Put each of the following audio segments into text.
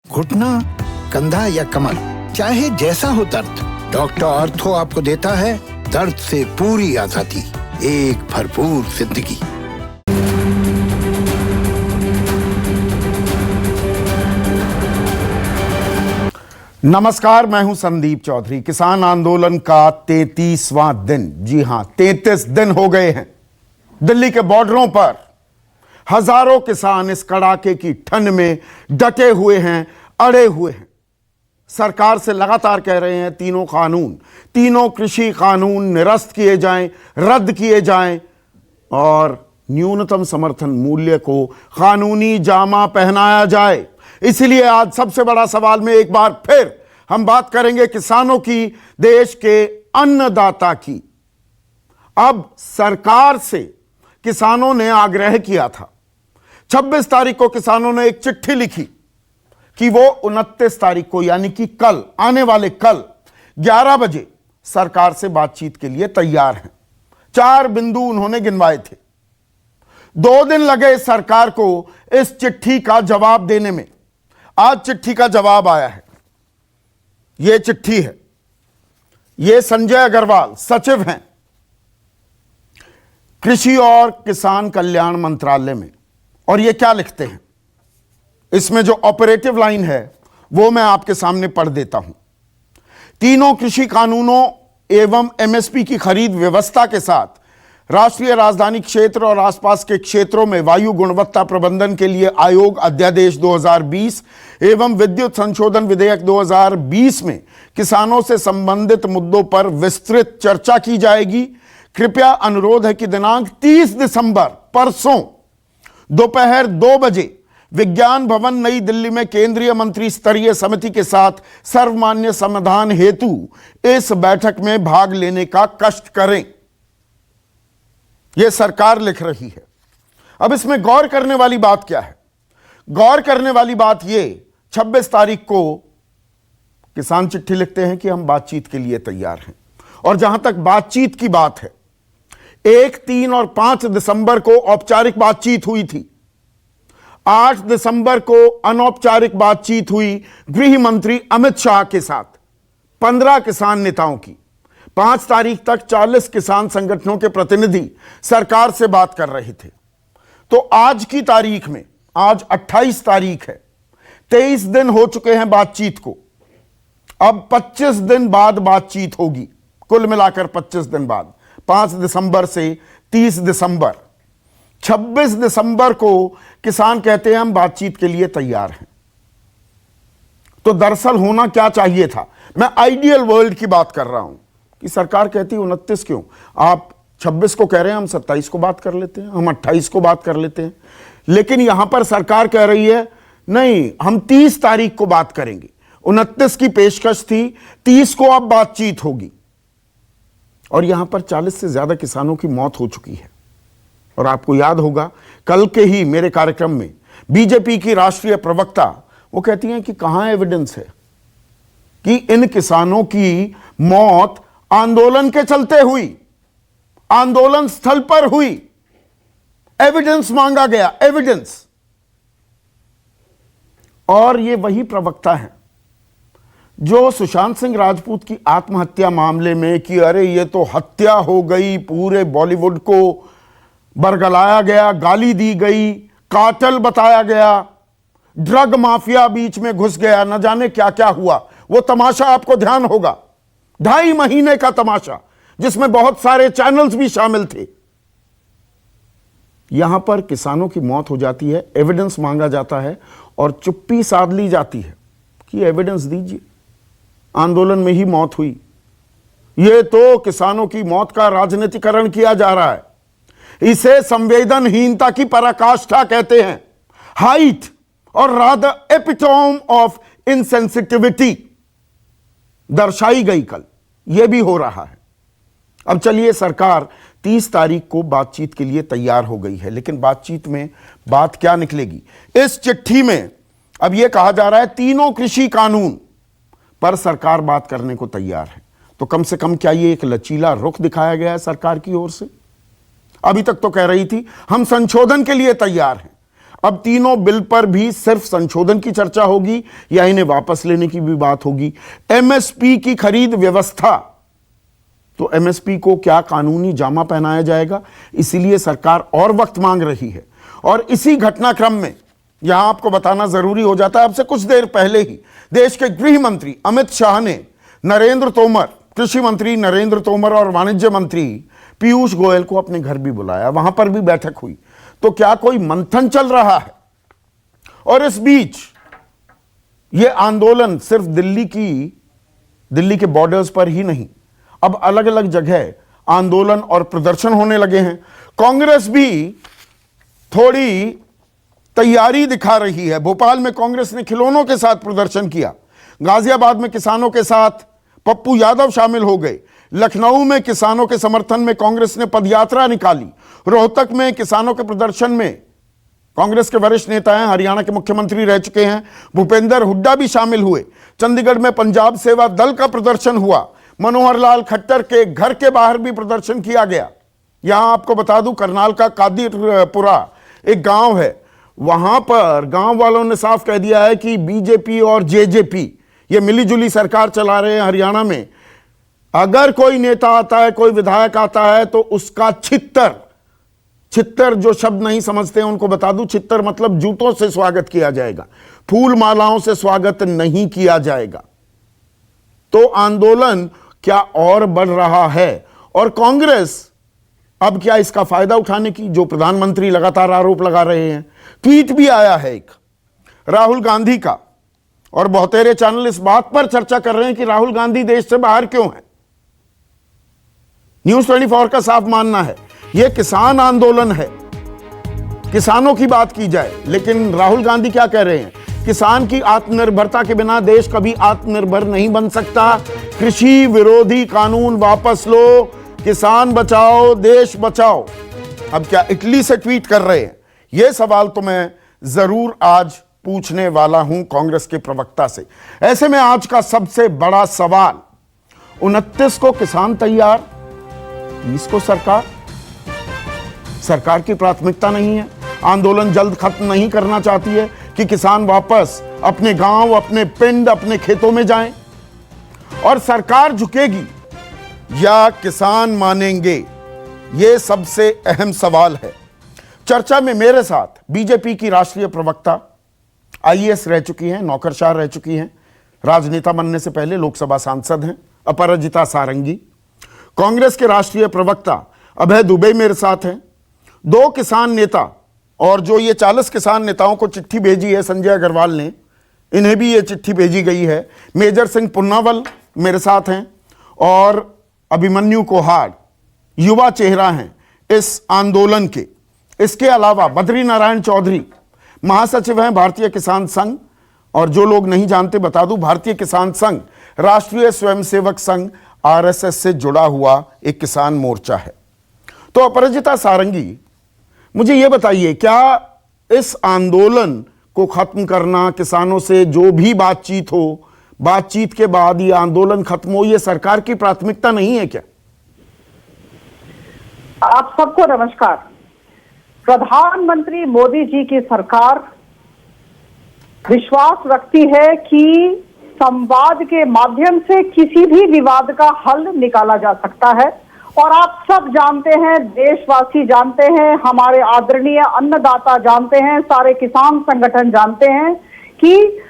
घुटना, कंधा या कमर, चाहे जैसा हो दर्द, डॉक्टर ऑर्थो आपको देता है दर्द से पूरी आजादी, एक भरपूर जिंदगी। नमस्कार, मैं हूं संदीप चौधरी। किसान आंदोलन का 33वां दिन, जी हां 33 दिन हो गए हैं। दिल्ली के बॉर्डरों पर हजारों किसान इस कड़ाके की ठंड में डटे हुए हैं, अड़े हुए हैं। सरकार से लगातार कह रहे हैं तीनों कृषि कानून निरस्त किए जाएं, रद्द किए जाएं और न्यूनतम समर्थन मूल्य को कानूनी जामा पहनाया जाए। इसलिए आज सबसे बड़ा सवाल में एक बार फिर हम बात करेंगे किसानों की, देश के अन्नदाता की। अब सरकार से किसानों ने आग्रह किया था, 26 तारीख को किसानों ने एक चिट्ठी लिखी कि वो 29 तारीख को यानी कि कल, आने वाले कल 11 बजे सरकार से बातचीत के लिए तैयार हैं। 4 बिंदु उन्होंने गिनवाए थे। 2 दिन लगे सरकार को इस चिट्ठी का जवाब देने में। आज चिट्ठी का जवाब आया है। यह चिट्ठी है, यह संजय अग्रवाल सचिव हैं कृषि और किसान कल्याण मंत्रालय में, और ये क्या लिखते हैं, इसमें जो ऑपरेटिव लाइन है वो मैं आपके सामने पढ़ देता हूं। तीनों कृषि कानूनों एवं एमएसपी की खरीद व्यवस्था के साथ राष्ट्रीय राजधानी क्षेत्र और आसपास के क्षेत्रों में वायु गुणवत्ता प्रबंधन के लिए आयोग अध्यादेश 2020 एवं विद्युत संशोधन विधेयक 2020 में किसानों से संबंधित मुद्दों पर विस्तृत चर्चा की जाएगी। कृपया अनुरोध है कि दिनांक 30 दिसंबर, परसों दोपहर 2 बजे विज्ञान भवन नई दिल्ली में केंद्रीय मंत्री स्तरीय समिति के साथ सर्वमान्य समाधान हेतु इस बैठक में भाग लेने का कष्ट करें। यह सरकार लिख रही है। अब इसमें गौर करने वाली बात क्या है? गौर करने वाली बात यह, 26 तारीख को किसान चिट्ठी लिखते हैं कि हम बातचीत के लिए तैयार हैं, और जहां तक बातचीत की बात है, 1, 3 और 5 दिसंबर को औपचारिक बातचीत हुई थी। 8 दिसंबर को अनौपचारिक बातचीत हुई गृह मंत्री अमित शाह के साथ 15 किसान नेताओं की। 5 तारीख तक 40 किसान संगठनों के प्रतिनिधि सरकार से बात कर रहे थे। तो आज की तारीख में, आज 28 तारीख है, 23 दिन हो चुके हैं बातचीत को। अब 25 दिन बाद बातचीत होगी, कुल मिलाकर 25 दिन बाद, 5 दिसंबर से 30 दिसंबर। 26 दिसंबर को किसान कहते हैं हम बातचीत के लिए तैयार हैं। तो दरअसल होना क्या चाहिए था? मैं आइडियल वर्ल्ड की बात कर रहा हूं कि सरकार कहती 29 क्यों, आप 26 को कह रहे हैं, हम 27 को बात कर लेते हैं, हम 28 को बात कर लेते हैं। लेकिन यहां पर सरकार कह रही है नहीं, हम 30 तारीख को बात करेंगे। 29 की पेशकश थी, 30 को अब बातचीत होगी। और यहां पर 40 से ज्यादा किसानों की मौत हो चुकी है। और आपको याद होगा, कल के ही मेरे कार्यक्रम में बीजेपी की राष्ट्रीय प्रवक्ता वो कहती हैं कि कहां एविडेंस है कि इन किसानों की मौत आंदोलन के चलते हुई, आंदोलन स्थल पर हुई। एविडेंस मांगा गया, एविडेंस। और ये वही प्रवक्ता है जो सुशांत सिंह राजपूत की आत्महत्या मामले में कि अरे ये तो हत्या हो गई, पूरे बॉलीवुड को बरगलाया गया, गाली दी गई, कातल बताया गया, ड्रग माफिया बीच में घुस गया, न जाने क्या क्या हुआ। वो तमाशा आपको ध्यान होगा, 2.5 महीने का तमाशा, जिसमें बहुत सारे चैनल्स भी शामिल थे। यहां पर किसानों की मौत हो जाती है, एविडेंस मांगा जाता है और चुप्पी साध ली जाती है कि एविडेंस दीजिए, आंदोलन में ही मौत हुई। यह तो किसानों की मौत का राजनीतिकरण किया जा रहा है। इसे संवेदनहीनता की पराकाष्ठा कहते हैं, हाइट और रादर एपिटोम ऑफ इनसेंसिटिविटी दर्शाई गई कल। यह भी हो रहा है। अब चलिए, सरकार 30 तारीख को बातचीत के लिए तैयार हो गई है, लेकिन बातचीत में बात क्या निकलेगी? इस चिट्ठी में अब यह कहा जा रहा है तीनों कृषि कानून पर सरकार बात करने को तैयार है। तो कम से कम क्या यह एक लचीला रुख दिखाया गया है सरकार की ओर से? अभी तक तो कह रही थी हम संशोधन के लिए तैयार हैं, अब तीनों बिल पर भी सिर्फ संशोधन की चर्चा होगी या इन्हें वापस लेने की भी बात होगी? एमएसपी की खरीद व्यवस्था, तो एमएसपी को क्या कानूनी जामा पहनाया जाएगा? इसीलिए सरकार और वक्त मांग रही है। और इसी घटनाक्रम में यहां आपको बताना जरूरी हो जाता है, अब से कुछ देर पहले ही देश के गृह मंत्री अमित शाह ने नरेंद्र तोमर, कृषि मंत्री नरेंद्र तोमर और वाणिज्य मंत्री पीयूष गोयल को अपने घर भी बुलाया, वहां पर भी बैठक हुई। तो क्या कोई मंथन चल रहा है? और इस बीच यह आंदोलन सिर्फ दिल्ली के बॉर्डर्स पर ही नहीं, अब अलग अलग जगह आंदोलन और प्रदर्शन होने लगे हैं। कांग्रेस भी थोड़ी तैयारी दिखा रही है। भोपाल में कांग्रेस ने खिलौनों के साथ प्रदर्शन किया, गाजियाबाद में किसानों के साथ पप्पू यादव शामिल हो गए, लखनऊ में किसानों के समर्थन में कांग्रेस ने पदयात्रा निकाली, रोहतक में किसानों के प्रदर्शन में कांग्रेस के वरिष्ठ नेता हैं, हरियाणा के मुख्यमंत्री रह चुके हैं भूपेंद्र हुड्डा भी शामिल हुए, चंडीगढ़ में पंजाब सेवा दल का प्रदर्शन हुआ, मनोहर लाल खट्टर के घर के बाहर भी प्रदर्शन किया गया। यहां आपको बता दूं, करनाल का कादिरपुरा एक गांव है, वहां पर गांव वालों ने साफ कह दिया है कि बीजेपी और जेजेपी ये मिलीजुली सरकार चला रहे हैं हरियाणा में। अगर कोई नेता आता है, कोई विधायक आता है, तो उसका छित्तर जो शब्द नहीं समझते हैं उनको बता दूं, छित्तर मतलब जूतों से स्वागत किया जाएगा, फूल मालाओं से स्वागत नहीं किया जाएगा। तो आंदोलन क्या और बढ़ रहा है? और कांग्रेस अब क्या इसका फायदा उठाने की, जो प्रधानमंत्री लगातार आरोप लगा रहे हैं? ट्वीट भी आया है एक राहुल गांधी का, और बहुतेरे चैनल इस बात पर चर्चा कर रहे हैं कि राहुल गांधी देश से बाहर क्यों है। न्यूज 24 का साफ मानना है यह किसान आंदोलन है, किसानों की बात की जाए, लेकिन राहुल गांधी क्या कह रहे हैं? किसान की आत्मनिर्भरता के बिना देश कभी आत्मनिर्भर नहीं बन सकता। कृषि विरोधी कानून वापस लो, किसान बचाओ, देश बचाओ। अब क्या इटली से ट्वीट कर रहे हैं? यह सवाल तो मैं जरूर आज पूछने वाला हूं कांग्रेस के प्रवक्ता से। ऐसे में आज का सबसे बड़ा सवाल, 29 को किसान तैयार, 30 को सरकार की प्राथमिकता नहीं है, आंदोलन जल्द खत्म नहीं करना चाहती है कि किसान वापस अपने गांव, अपने पिंड, अपने खेतों में जाएं, और सरकार झुकेगी या किसान मानेंगे? यह सबसे अहम सवाल है। चर्चा में मेरे साथ बीजेपी की राष्ट्रीय प्रवक्ता, आईएएस रह चुकी हैं, नौकरशाह रह चुकी हैं, राजनेता बनने से पहले लोकसभा सांसद हैं, अपराजिता सारंगी, कांग्रेस के राष्ट्रीय प्रवक्ता अभय दुबे मेरे साथ हैं, दो किसान नेता, और जो ये 40 किसान नेताओं को चिट्ठी भेजी है संजय अग्रवाल ने, इन्हें भी ये चिट्ठी भेजी गई है, मेजर सिंह पुन्नावल मेरे साथ हैं, और अभिमन्यु कोहाड़ युवा चेहरा हैं इस आंदोलन के। इसके अलावा बद्री नारायण चौधरी महासचिव हैं भारतीय किसान संघ, और जो लोग नहीं जानते बता दूं, भारतीय किसान संघ राष्ट्रीय स्वयंसेवक संघ आरएसएस से जुड़ा हुआ एक किसान मोर्चा है। तो अपराजिता सारंगी, मुझे यह बताइए, क्या इस आंदोलन को खत्म करना, किसानों से जो भी बातचीत हो, बातचीत के बाद ये आंदोलन खत्म हो, ये सरकार की प्राथमिकता नहीं है क्या? आप सबको नमस्कार। प्रधानमंत्री मोदी जी की सरकार विश्वास रखती है कि संवाद के माध्यम से किसी भी विवाद का हल निकाला जा सकता है। और आप सब जानते हैं, देशवासी जानते हैं, हमारे आदरणीय अन्नदाता जानते हैं, सारे किसान संगठन जानते हैं कि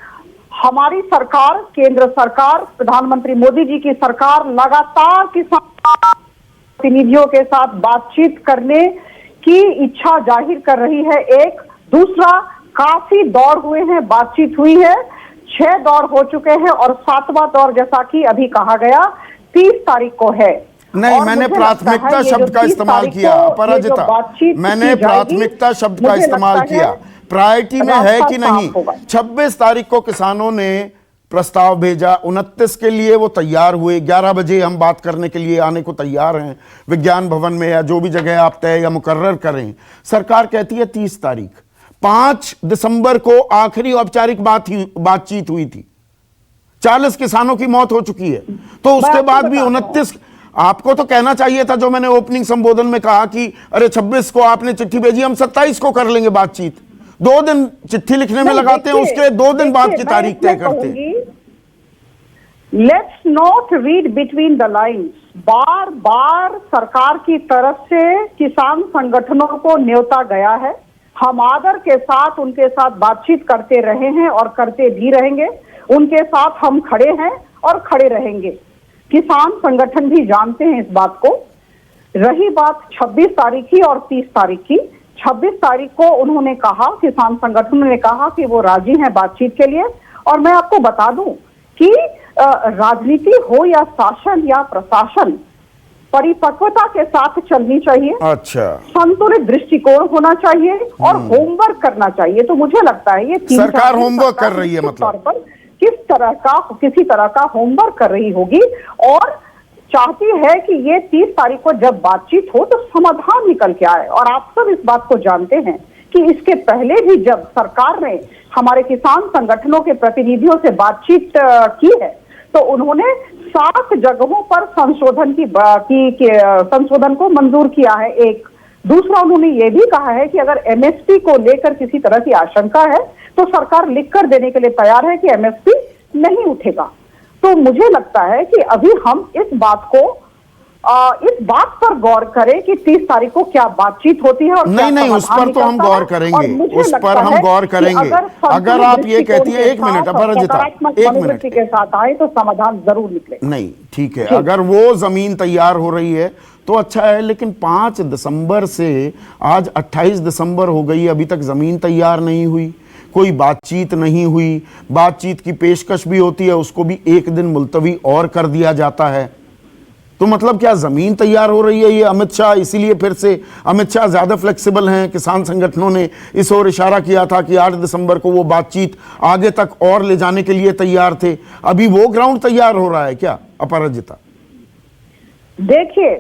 हमारी सरकार, केंद्र सरकार, प्रधानमंत्री मोदी जी की सरकार लगातार किसान प्रतिनिधियों के साथ बातचीत करने की इच्छा जाहिर कर रही है। एक दूसरा, काफी दौर हुए हैं, बातचीत हुई है, 6 दौर हो चुके हैं, और 7वां दौर जैसा कि अभी कहा गया 30 तारीख को है। नहीं, मैंने प्राथमिकता शब्द का इस्तेमाल किया, अपराजिता, मैंने प्राथमिकता शब्द का इस्तेमाल किया। प्रायोरिटी में है कि नहीं? 26 तारीख को किसानों ने प्रस्ताव भेजा, 29 के लिए वो तैयार हुए, 11 बजे हम बात करने के लिए आने को तैयार हैं विज्ञान भवन में या जो भी जगह आप तय या मुकर्रर करें। सरकार कहती है 30 तारीख। 5 दिसंबर को आखिरी औपचारिक बातचीत हुई थी, 40 किसानों की मौत हो चुकी है। तो उसके बाद भी 29, आपको तो कहना चाहिए था, जो मैंने ओपनिंग संबोधन में कहा कि अरे 26 को आपने चिट्ठी भेजी, हम 27 को कर लेंगे बातचीत। 2 दिन चिट्ठी लिखने में लगाते हैं, उसके 2 दिन बाद की तारीख तय करते हैं। Let's not read between the lines. बार बार सरकार की तरफ से किसान संगठनों को न्योता गया है। हम आदर के साथ उनके साथ बातचीत करते रहे हैं और करते भी रहेंगे। उनके साथ हम खड़े हैं और खड़े रहेंगे। किसान संगठन भी जानते हैं इस बात को। रही बात 26 तारीख की और 30 तारीख की, 26 तारीख को उन्होंने कहा, किसान संगठनों ने कहा कि वो राजी हैं बातचीत के लिए। और मैं आपको बता दूं कि राजनीति हो या शासन या प्रशासन, परिपक्वता के साथ चलनी चाहिए। अच्छा, संतुलित दृष्टिकोण होना चाहिए और होमवर्क करना चाहिए। तो मुझे लगता है ये सरकार होमवर्क कर रही है, मतलब किसी तरह का होमवर्क कर रही होगी और चाहती है कि ये 30 तारीख को जब बातचीत हो तो समाधान निकल के आए। और आप सब इस बात को जानते हैं कि इसके पहले भी जब सरकार ने हमारे किसान संगठनों के प्रतिनिधियों से बातचीत की है तो उन्होंने 7 जगहों पर संशोधन को मंजूर किया है। एक दूसरा, उन्होंने ये भी कहा है कि अगर एमएसपी को लेकर किसी तरह की आशंका है तो सरकार लिखकर देने के लिए तैयार है कि एमएसपी नहीं उठेगा। तो मुझे लगता है कि अभी हम इस बात पर गौर करें कि 30 तारीख को क्या बातचीत होती है और नहीं, उस पर तो हम गौर करेंगे, उस पर हम गौर करेंगे। अगर आप ये कहती है, 1 मिनट अपराजिता, 1 मिनट के साथ आए तो समाधान जरूर निकले। नहीं, ठीक है, अगर वो जमीन तैयार हो रही है तो अच्छा है, लेकिन 5 दिसंबर से आज 28 दिसंबर हो गई, अभी तक जमीन तैयार नहीं हुई, कोई बातचीत नहीं हुई। बातचीत की पेशकश भी होती है, उसको भी 1 दिन मुलतवी और कर दिया जाता है। तो मतलब क्या जमीन तैयार हो रही है? ये अमित शाह, इसीलिए फिर से अमित शाह ज्यादा फ्लेक्सिबल हैं। किसान संगठनों ने इस ओर इशारा किया था कि 8 दिसंबर को वो बातचीत आगे तक और ले जाने के लिए तैयार थे। अभी वो ग्राउंड तैयार हो रहा है क्या अपराजिता? देखिए,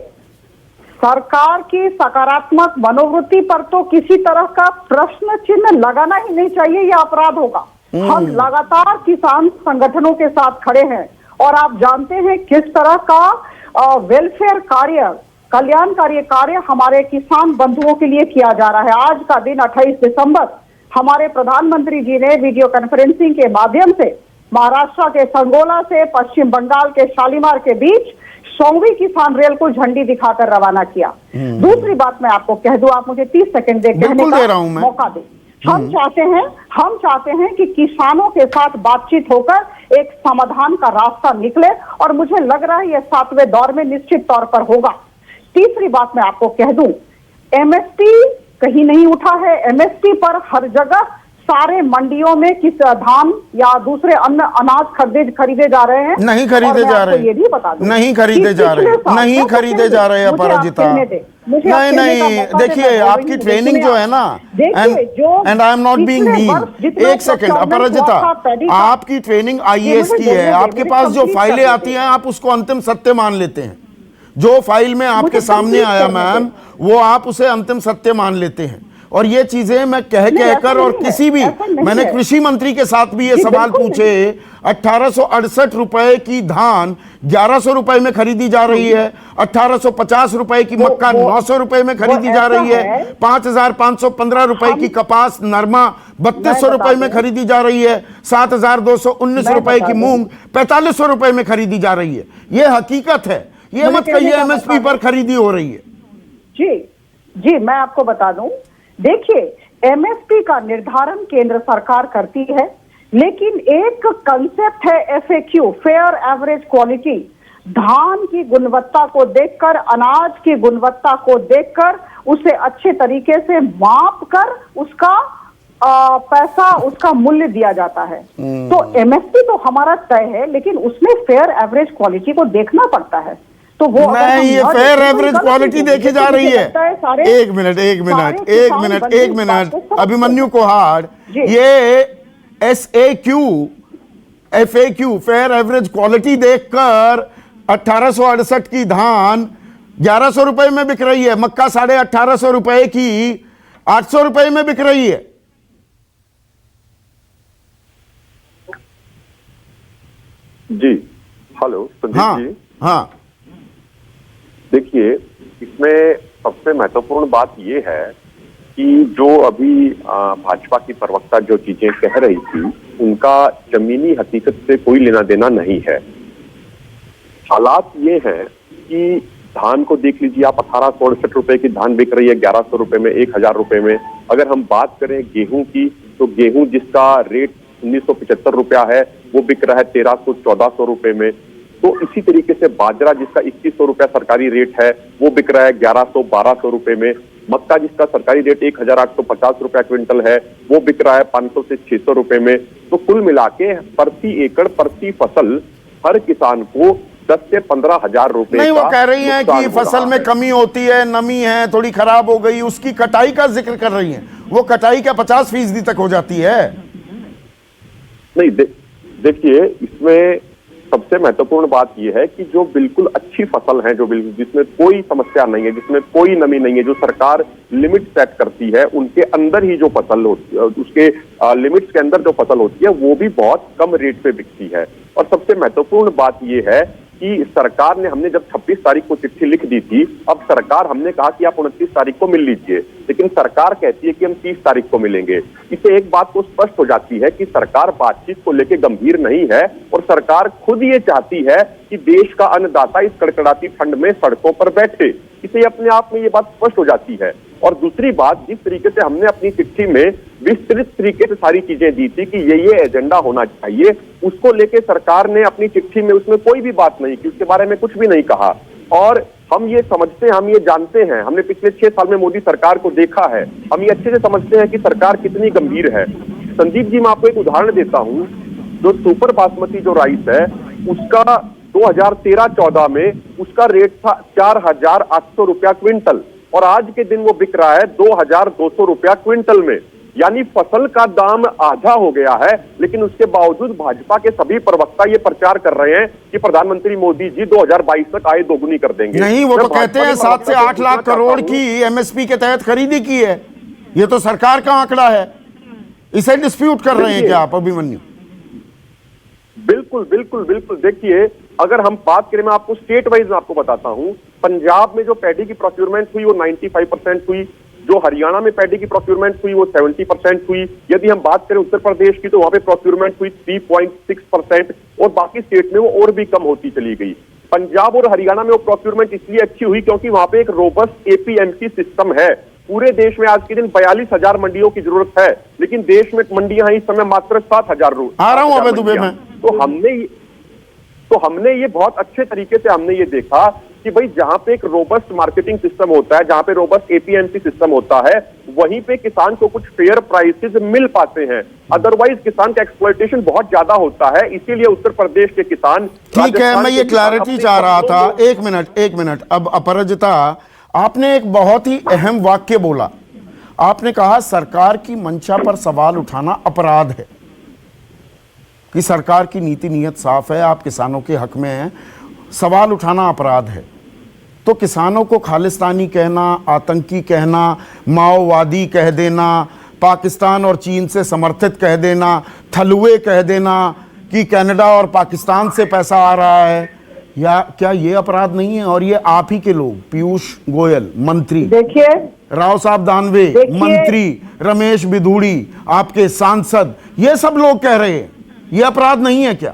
सरकार की सकारात्मक मनोवृत्ति पर तो किसी तरह का प्रश्न चिन्ह लगाना ही नहीं चाहिए, यह अपराध होगा। हम लगातार किसान संगठनों के साथ खड़े हैं और आप जानते हैं किस तरह का वेलफेयर कार्य, कल्याणकारी कार्य हमारे किसान बंधुओं के लिए किया जा रहा है। आज का दिन 28 दिसंबर हमारे प्रधानमंत्री जी ने वीडियो कॉन्फ्रेंसिंग के माध्यम से महाराष्ट्र के संगोला से पश्चिम बंगाल के शालीमार के बीच 100वीं किसान रेल को झंडी दिखाकर रवाना किया। दूसरी बात मैं आपको कह दूं, आप मुझे 30 सेकंड कहने का मौका दें। हम चाहते हैं कि किसानों के साथ बातचीत होकर एक समाधान का रास्ता निकले और मुझे लग रहा है यह 7वें दौर में निश्चित तौर पर होगा। तीसरी बात मैं आपको कह दूं, एमएसपी कहीं नहीं उठा है। एमएसपी पर हर जगह सारे मंडियों में किस धान या दूसरे अन्य अनाज खरीदे जा रहे हैं। नहीं खरीदे जा रहे, ये भी बता दूं, नहीं खरीदे जा रहे, नहीं खरीदे जा रहे अपराजिता। नहीं, देखिए आपकी ट्रेनिंग जो है ना, and I am not being mean, 1 second Aparajita, आपकी ट्रेनिंग आईएएस की है। आपके पास जो फाइलें आती हैं आप उसको अंतिम सत्य मान लेते हैं। जो फाइल में आपके सामने आया मैम, वो आप उसे अंतिम सत्य मान लेते हैं। और ये चीजें मैं कहकर और किसी भी, मैंने कृषि मंत्री के साथ भी ये सवाल पूछे, 1868 रुपए की धान 1100 रुपए में खरीदी जा रही है, 1850 रुपए की मक्का 900 रुपए में खरीदी जा रही है, 5515 रुपए की कपास नरमा 3200 रुपए में खरीदी जा रही है, 7219 रुपए की मूंग 4500 रुपए में खरीदी जा रही है। ये हकीकत है, ये मत कहिए एमएसपी पर खरीदी हो रही है। जी, मैं आपको बता दूं, देखिए, एमएसपी का निर्धारण केंद्र सरकार करती है, लेकिन एक कंसेप्ट है एफएक्यू, फेयर एवरेज क्वालिटी। धान की गुणवत्ता को देखकर, अनाज की गुणवत्ता को देखकर उसे अच्छे तरीके से माप कर उसका पैसा, उसका मूल्य दिया जाता है। तो एमएसपी तो हमारा तय है, लेकिन उसमें फेयर एवरेज क्वालिटी को देखना पड़ता है। तो वो नहीं, ये फेयर एवरेज क्वालिटी देखी जा रही है। एक मिनट अभिमन्यु कोहाड़, ये एफएक्यू फेयर एवरेज क्वालिटी देखकर 1868 की धान 1100 रुपए में बिक रही है, मक्का 1850 रुपए की 800 रुपए में बिक रही है। जी, हेलो संदीप जी। हाँ, देखिए, इसमें सबसे महत्वपूर्ण बात यह है कि जो अभी भाजपा की प्रवक्ता जो चीजें कह रही थी, उनका जमीनी हकीकत से कोई लेना देना नहीं है। हालात ये हैं कि धान को देख लीजिए आप, 1868 रुपए की धान बिक रही है 1100 रुपए में, 1000 रुपए में। अगर हम बात करें गेहूं की, तो गेहूं जिसका रेट 1975 रुपया है, वो बिक रहा है 1300-1400 रुपए में। तो इसी तरीके से बाजरा जिसका 2100 रुपया सरकारी रेट है, वो बिक रहा है 1100-1200 रुपए में। मक्का जिसका सरकारी रेट 1850 रुपया क्विंटल है, वो बिक रहा है 500 से 600 रुपए में। तो कुल मिला के प्रति एकड़ प्रति फसल हर किसान को 10 से 15 हजार रुपए। नहीं, वो कह रही हैं कि फसल में कमी होती है, नमी है, थोड़ी खराब हो गई, उसकी कटाई का जिक्र कर रही हैं। वो कटाई का 50% तक हो जाती है। नहीं, देखिए इसमें सबसे महत्वपूर्ण बात यह है कि जो बिल्कुल अच्छी फसल है, जो बिल्कुल जिसमें कोई समस्या नहीं है, जिसमें कोई नमी नहीं है, जो सरकार लिमिट सेट करती है, उनके अंदर ही जो फसल होती है, उसके लिमिट्स के अंदर जो फसल होती है, वो भी बहुत कम रेट पे बिकती है। और सबसे महत्वपूर्ण बात यह है कि सरकार ने, हमने जब 26 तारीख को चिट्ठी लिख दी थी, अब सरकार, हमने कहा कि आप 29 तारीख को मिल लीजिए, लेकिन सरकार कहती है कि हम 30 तारीख को मिलेंगे। इससे एक बात तो स्पष्ट हो जाती है कि सरकार बातचीत को लेकर गंभीर नहीं है, और सरकार खुद ये चाहती है कि देश का अन्नदाता इस कड़कड़ाती ठंड में सड़कों पर बैठे। इसे अपने आप में ये बात स्पष्ट हो जाती है। और दूसरी बात, जिस तरीके से हमने अपनी चिट्ठी में विस्तृत तरीके से सारी चीजें दी थी कि ये एजेंडा होना चाहिए, उसको लेके सरकार ने अपनी चिट्ठी में उसमें कोई भी बात नहीं की, उसके बारे में कुछ भी नहीं कहा। और हम ये समझते हैं, हम ये जानते हैं, हमने पिछले 6 साल में मोदी सरकार को देखा है, हम ये अच्छे से समझते हैं कि सरकार कितनी गंभीर है। संदीप जी, मैं आपको एक उदाहरण देता हूं। जो सुपर बासमती जो राइस है, उसका 2013-14 में उसका रेट था 4800 रुपया क्विंटल, और आज के दिन वो बिक रहा है 2200 रुपया क्विंटल में। यानी फसल का दाम आधा हो गया है, लेकिन उसके बावजूद भाजपा के सभी प्रवक्ता ये प्रचार कर रहे हैं कि प्रधानमंत्री मोदी जी 2022 तक आय दोगुनी कर देंगे। नहीं, वो तो कहते हैं 7 से 8 लाख करोड़ की एमएसपी के तहत खरीदी की है। ये तो सरकार का आंकड़ा है, इसे डिस्प्यूट कर रहे हैं क्या आप अभिमन्यु? बिल्कुल बिल्कुल बिल्कुल। देखिए, अगर हम बात करें, मैं आपको स्टेट वाइज आपको बताता हूं, पंजाब में जो पैडी की प्रोक्योरमेंट हुई वो 95% हुई, जो हरियाणा में पैडी की प्रोक्योरमेंट हुई वो 70% हुई। यदि हम बात करें उत्तर प्रदेश की, तो वहां पे प्रोक्योरमेंट हुई 3.6%, और बाकी स्टेट में वो और भी कम होती चली गई। पंजाब और हरियाणा में वो प्रोक्योरमेंट इसलिए अच्छी हुई क्योंकि वहां पे एक रोबस्ट एपीएमसी सिस्टम है। पूरे देश में आज के दिन 42,000 मंडियों की जरूरत है, लेकिन देश में मंडियां इस समय मात्र 7,000। आ रहा हूं दुबई में। तो हमने ये बहुत अच्छे तरीके से हमने ये देखा कि भाई जहां पे एक रोबस्ट मार्केटिंग सिस्टम होता है, जहां पे रोबस्ट एपीएमसी सिस्टम होता है, वहीं पे किसान को कुछ फेयर प्राइसेस मिल पाते हैं। अदरवाइज किसान का एक्सप्लॉयटेशन बहुत ज्यादा होता है, इसीलिए उत्तर प्रदेश के किसान। ठीक है, मैं ये क्लैरिटी चाह रहा था। एक मिनट। अब अपराजिता, आपने एक बहुत ही अहम वाक्य बोला। आपने कहा सरकार की मंशा पर सवाल उठाना अपराध है, कि सरकार की नीति नीयत साफ है, आप किसानों के हक में हैं, सवाल उठाना अपराध है। तो किसानों को खालिस्तानी कहना, आतंकी कहना, माओवादी कह देना, पाकिस्तान और चीन से समर्थित कह देना, थलुए कह देना कि कनाडा और पाकिस्तान से पैसा आ रहा है, या क्या ये अपराध नहीं है? और ये आप ही के लोग, पीयूष गोयल मंत्री, देखिए, राव साहब दानवे मंत्री, रमेश बिधूड़ी आपके सांसद, ये सब लोग कह रहे हैं, ये अपराध नहीं है क्या?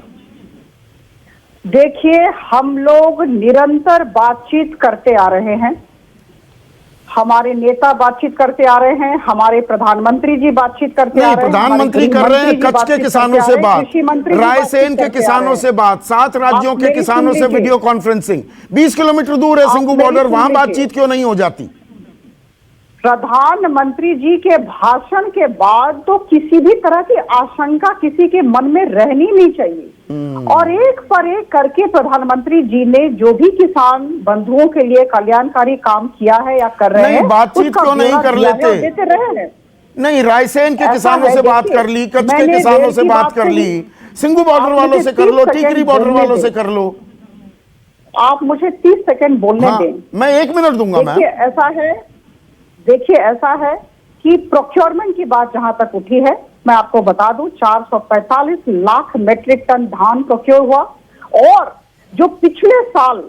देखिए, हम लोग निरंतर बातचीत करते आ रहे हैं, हमारे नेता बातचीत करते आ रहे हैं, हमारे प्रधानमंत्री जी बातचीत करते आ रहे हैं। प्रधानमंत्री कर रहे हैं कच्छ के किसानों से बात, रायसेन के किसानों से बात, 7 राज्यों के किसानों से वीडियो कॉन्फ्रेंसिंग। 20 किलोमीटर दूर है सिंगू बॉर्डर, वहां बातचीत क्यों नहीं हो जाती? प्रधानमंत्री जी के भाषण के बाद तो किसी भी तरह की आशंका किसी के मन में रहनी नहीं चाहिए। और एक पर एक करके प्रधानमंत्री जी ने जो भी किसान बंधुओं के लिए कल्याणकारी काम किया है या कर रहे हैं, बातचीत क्यों नहीं कर लेते? देते रहे हैं। नहीं, रायसेन के किसानों से बात कर ली, कच्छ के किसानों से बात कर ली, सिंगू बॉर्डर वालों से कर लो, टिकरी बॉर्डर वालों से कर लो। आप मुझे 30 सेकंड बोलने दें। मैं 1 मिनट दूंगा। देखिए, ऐसा है कि प्रोक्योरमेंट की बात जहां तक उठी है, मैं आपको बता दूं 445 लाख मेट्रिक टन धान प्रोक्योर हुआ, और जो पिछले साल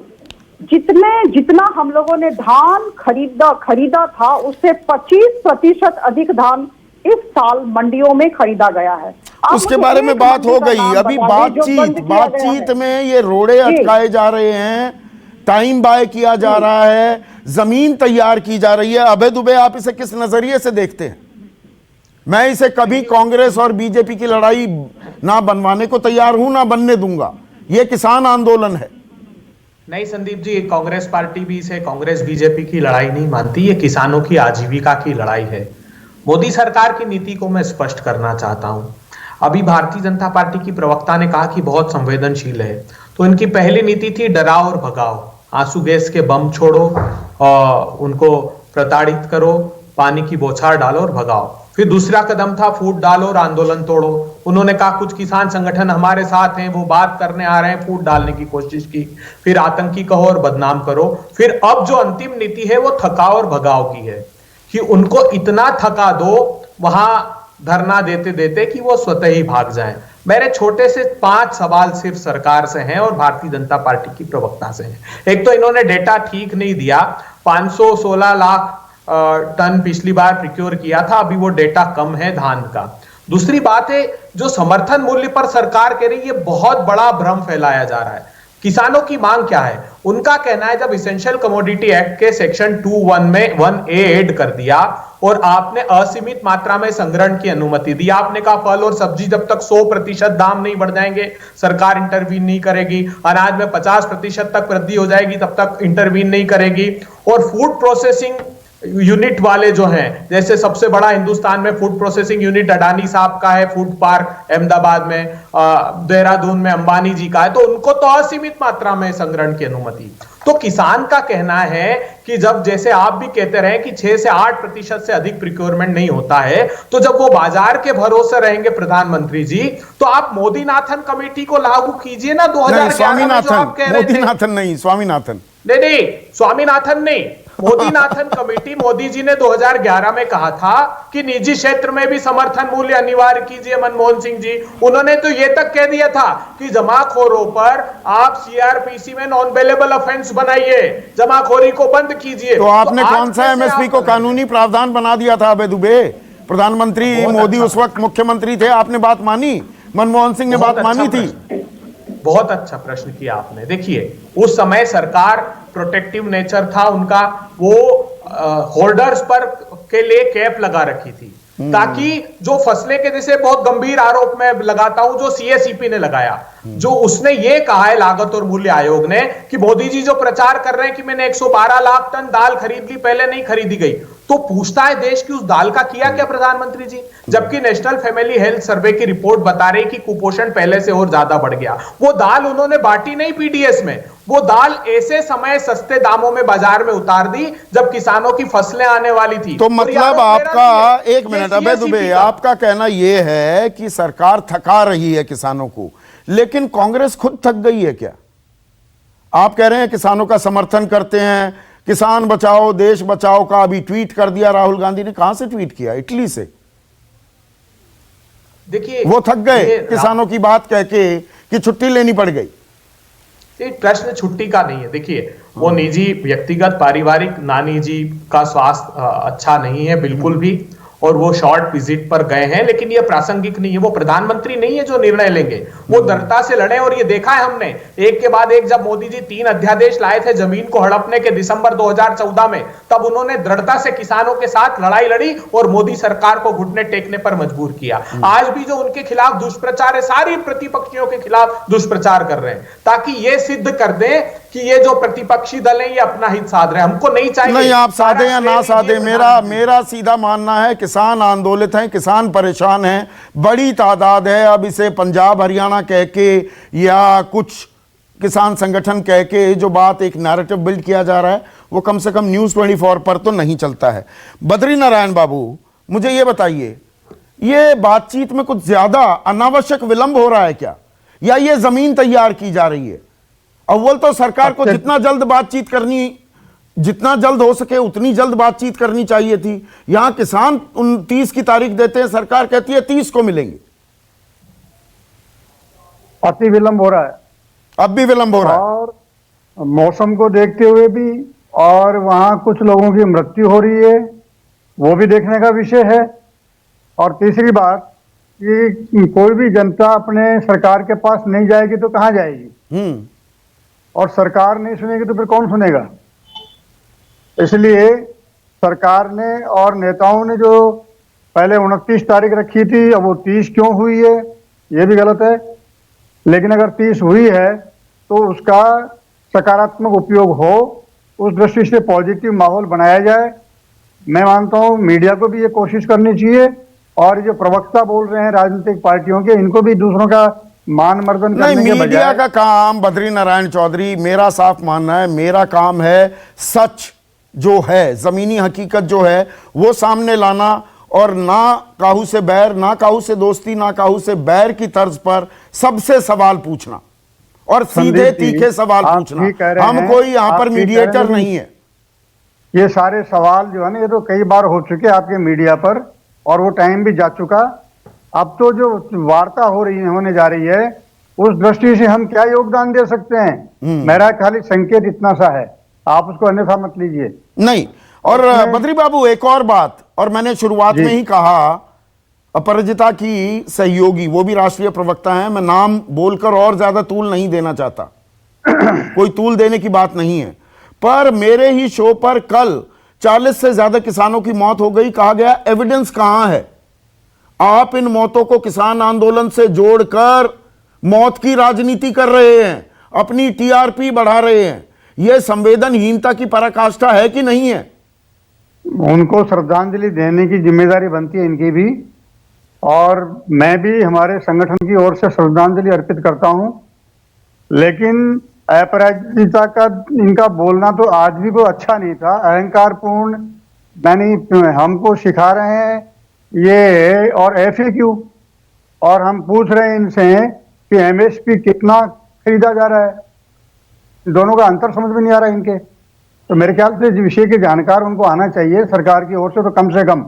जितना हम लोगों ने धान खरीदा था उससे 25% अधिक धान इस साल मंडियों में खरीदा गया है। उसके बारे में बात हो गई। अभी बातचीत में ये रोड़े अटकाए जा रहे हैं, टाइम बाय किया जा रहा है, जमीन तैयार की जा रही है। अभय दुबे, आप इसे किस नजरिए से देखते हैं? मैं इसे कभी कांग्रेस और बीजेपी की लड़ाई ना बनवाने को तैयार हूं, ना बनने दूंगा। यह किसान आंदोलन है। नहीं संदीप जी, कांग्रेस पार्टी भी इसे कांग्रेस बीजेपी की लड़ाई नहीं मानती, ये किसानों की आजीविका की लड़ाई है। मोदी सरकार की नीति को मैं स्पष्ट करना चाहता हूं। अभी भारतीय जनता पार्टी की प्रवक्ता ने कहा कि बहुत संवेदनशील है, तो इनकी पहली नीति थी डराओ और भगाओ, आंसू गैस के बम छोड़ो और उनको प्रताड़ित करो, पानी की बौछार डालो और भगाओ। फिर दूसरा कदम था फूट डालो और आंदोलन तोड़ो। उन्होंने कहा कुछ किसान संगठन हमारे साथ हैं, वो बात करने आ रहे हैं, फूट डालने की कोशिश की। फिर आतंकी कहो और बदनाम करो। फिर अब जो अंतिम नीति है वो थकाओ और भगाओ की है कि उनको इतना थका दो वहां धरना देते देते कि वो स्वतः ही भाग जाएं। मेरे छोटे से 5 सवाल सिर्फ सरकार से हैं और भारतीय जनता पार्टी की प्रवक्ता से हैं। एक तो इन्होंने डेटा ठीक नहीं दिया, 516 लाख टन पिछली बार प्रिक्योर किया था, अभी वो डेटा कम है धान का। दूसरी बात है, जो समर्थन मूल्य पर सरकार कह रही है, बहुत बड़ा भ्रम फैलाया जा रहा है। किसानों की मांग क्या है? उनका कहना है जब इसेंशियल कमोडिटी एक्ट के सेक्शन 2(1) में 1A ऐड कर दिया और आपने असीमित मात्रा में संग्रहण की अनुमति दी, आपने कहा फल और सब्जी जब तक 100% दाम नहीं बढ़ जाएंगे सरकार इंटरवीन नहीं करेगी, अनाज में 50% तक वृद्धि हो जाएगी तब तक इंटरवीन नहीं करेगी। और फूड प्रोसेसिंग यूनिट वाले जो हैं, जैसे सबसे बड़ा हिंदुस्तान में फूड प्रोसेसिंग यूनिट अडानी साहब का है, फूड पार्क अहमदाबाद में, देहरादून में अंबानी जी का है, तो उनको तो असीमित मात्रा में संग्रहण की अनुमति। तो किसान का कहना है कि जब, जैसे आप भी कहते रहे कि 6 से 8% से अधिक प्रिक्योरमेंट नहीं होता है, तो जब वो बाजार के भरोसे रहेंगे प्रधानमंत्री जी, तो आप मोदीनाथन कमेटी को लागू कीजिए ना। 2011 में स्वामीनाथन नहीं, मोदीनाथन कमेटी, मोदी जी ने 2011 में कहा था कि निजी क्षेत्र में भी समर्थन मूल्य अनिवार्य कीजिए। मनमोहन सिंह जी, उन्होंने तो यह तक कह दिया था कि जमाखोरों पर आप सीआरपीसी में नॉन बेलेबल ऑफेंस बनाइए, जमाखोरी को बंद कीजिए। तो आपने कौन सा एमएसपी को कानूनी प्रावधान बना दिया था? अबे दुबे, प्रधानमंत्री मोदी उस वक्त मुख्यमंत्री थे, आपने बात मानी? मनमोहन सिंह ने बात मानी थी? बहुत अच्छा प्रश्न किया आपने। देखिए, उस समय सरकार प्रोटेक्टिव नेचर था उनका, वो होल्डर्स पर के लिए कैप लगा रखी थी ताकि जो फसलें के, जैसे बहुत गंभीर आरोप मैं लगाता हूं जो सीएसईपी ने लगाया, जो उसने ये कहा है लागत और मूल्य आयोग ने कि मोदी जी जो प्रचार कर रहे हैं कि मैंने 112 लाख टन दाल खरीद ली, पहले नहीं खरीदी गई, तो पूछता है देश की उस दाल का किया क्या प्रधानमंत्री जी? जबकि नेशनल फैमिली हेल्थ सर्वे की रिपोर्ट बता रही कि कुपोषण पहले से और ज्यादा बढ़ गया। वो दाल उन्होंने बांटी नहीं पीडीएस में, वो दाल ऐसे समय सस्ते दामों में बाजार में उतार दी जब किसानों की फसलें आने वाली थी। तो मतलब आपका, एक मिनट अबे दुबे, आपका कहना यह है कि सरकार थका रही है किसानों को, लेकिन कांग्रेस खुद थक गई है क्या? आप कह रहे हैं किसानों का समर्थन करते हैं, किसान बचाओ देश बचाओ का अभी ट्वीट कर दिया राहुल गांधी ने। कहां से ट्वीट किया? इटली से। देखिए, वो थक गए किसानों की बात कह के कि छुट्टी लेनी पड़ गई। प्रश्न छुट्टी का नहीं है। देखिए, वो निजी व्यक्तिगत पारिवारिक नानी जी का स्वास्थ्य अच्छा नहीं है बिल्कुल भी, और वो शॉर्ट विजिट पर गए हैं, लेकिन ये प्रासंगिक नहीं है। वो प्रधानमंत्री नहीं है जो निर्णय लेंगे, वो दृढ़ता से लड़े। और ये देखा है हमने एक के बाद एक, जब मोदी जी 3 अध्यादेश लाए थे जमीन को हड़पने के दिसंबर 2014 में, तब उन्होंने दृढ़ता से किसानों के साथ लड़ाई लड़ी और मोदी सरकार को घुटने टेकने पर मजबूर किया। आज भी जो उनके खिलाफ दुष्प्रचार है, सारी प्रतिपक्षियों के खिलाफ दुष्प्रचार कर रहे हैं ताकि ये सिद्ध कर दें कि ये जो प्रतिपक्षी दल है ये अपना हित साध रहे हैं। हमको नहीं चाहिए। नहीं, आप साधे या ना साधे, मेरा सीधा मानना है किसान आंदोलित हैं, किसान परेशान हैं, बड़ी तादाद है। अब इसे पंजाब हरियाणा कह के या कुछ किसान संगठन कह के जो बात, एक नैरेटिव बिल्ड किया जा रहा है, वो कम से कम न्यूज़ 24 पर तो नहीं चलता है। बद्री नारायण बाबू, मुझे ये बताइए, ये बातचीत में कुछ ज्यादा अनावश्यक विलंब हो रहा है क्या, या ये जमीन तैयार की जा रही है? अव्वल तो सरकार को जितना जल्द बातचीत करनी, जितना जल्द हो सके उतनी जल्द बातचीत करनी चाहिए थी। यहां किसान 29 की तारीख देते हैं, सरकार कहती है 30 को मिलेंगे। अति विलंब हो रहा है, अब भी विलंब हो रहा है। और मौसम को देखते हुए भी, और वहाँ कुछ लोगों की मृत्यु हो रही है, वो भी देखने का विषय है। और तीसरी बात कि कोई भी जनता अपने सरकार के पास नहीं जाएगी तो कहाँ जाएगी, और सरकार नहीं सुनेगी तो फिर कौन सुनेगा। इसलिए सरकार ने और नेताओं ने जो पहले 29 तारीख रखी थी, अब वो 30 क्यों हुई है, ये भी गलत है। लेकिन अगर 30 हुई है तो उसका सकारात्मक उपयोग हो, उस दृष्टि से पॉजिटिव माहौल बनाया जाए। मैं मानता हूँ मीडिया को भी ये कोशिश करनी चाहिए, और जो प्रवक्ता बोल रहे हैं राजनीतिक पार्टियों के, इनको भी दूसरों का मान मर्दन करने के बजाय। मीडिया का काम, बद्री नारायण चौधरी, मेरा साफ मानना है, मेरा काम है सच जो है, जमीनी हकीकत जो है वो सामने लाना, और ना काहू से बैर, ना काहू से दोस्ती, ना काहू से बैर की तर्ज पर सबसे सवाल पूछना, और सीधे तीखे सवाल पूछना। हम कोई यहां पर मीडिएटर नहीं है। ये सारे सवाल जो है ना, ये तो कई बार हो चुके आपके मीडिया पर, और वो टाइम भी जा चुका। अब तो जो वार्ता होने जा रही है, उस दृष्टि से हम क्या योगदान दे सकते हैं, मेरा खाली संकेत इतना सा है, आप उसको अन्यथा मत लीजिए। नहीं, और बद्री बाबू एक और बात, और मैंने शुरुआत में ही कहा, अपराजिता की सहयोगी, वो भी राष्ट्रीय प्रवक्ता हैं, मैं नाम बोलकर और ज्यादा तूल नहीं देना चाहता, कोई तूल देने की बात नहीं है, पर मेरे ही शो पर कल 40 से ज्यादा किसानों की मौत हो गई, कहा गया एविडेंस कहां है। आप इन मौतों को किसान आंदोलन से जोड़कर मौत की राजनीति कर रहे हैं, अपनी टीआरपी बढ़ा रहे हैं। यह संवेदनहीनता की पराकाष्ठा है कि नहीं है? उनको श्रद्धांजलि देने की जिम्मेदारी बनती है इनकी भी, और मैं भी हमारे संगठन की ओर से श्रद्धांजलि अर्पित करता हूं। लेकिन अपराजिता का इनका बोलना तो आज भी कोई अच्छा नहीं था, अहंकारपूर्ण। मैंने हमको सिखा रहे हैं ये, और FAQ, और हम पूछ रहे हैं इनसे कि MSP कितना खरीदा जा रहा है, दोनों का अंतर समझ में नहीं आ रहा है इनके। तो मेरे ख्याल से इस विषय के जानकार उनको आना चाहिए सरकार की ओर से, तो कम से कम,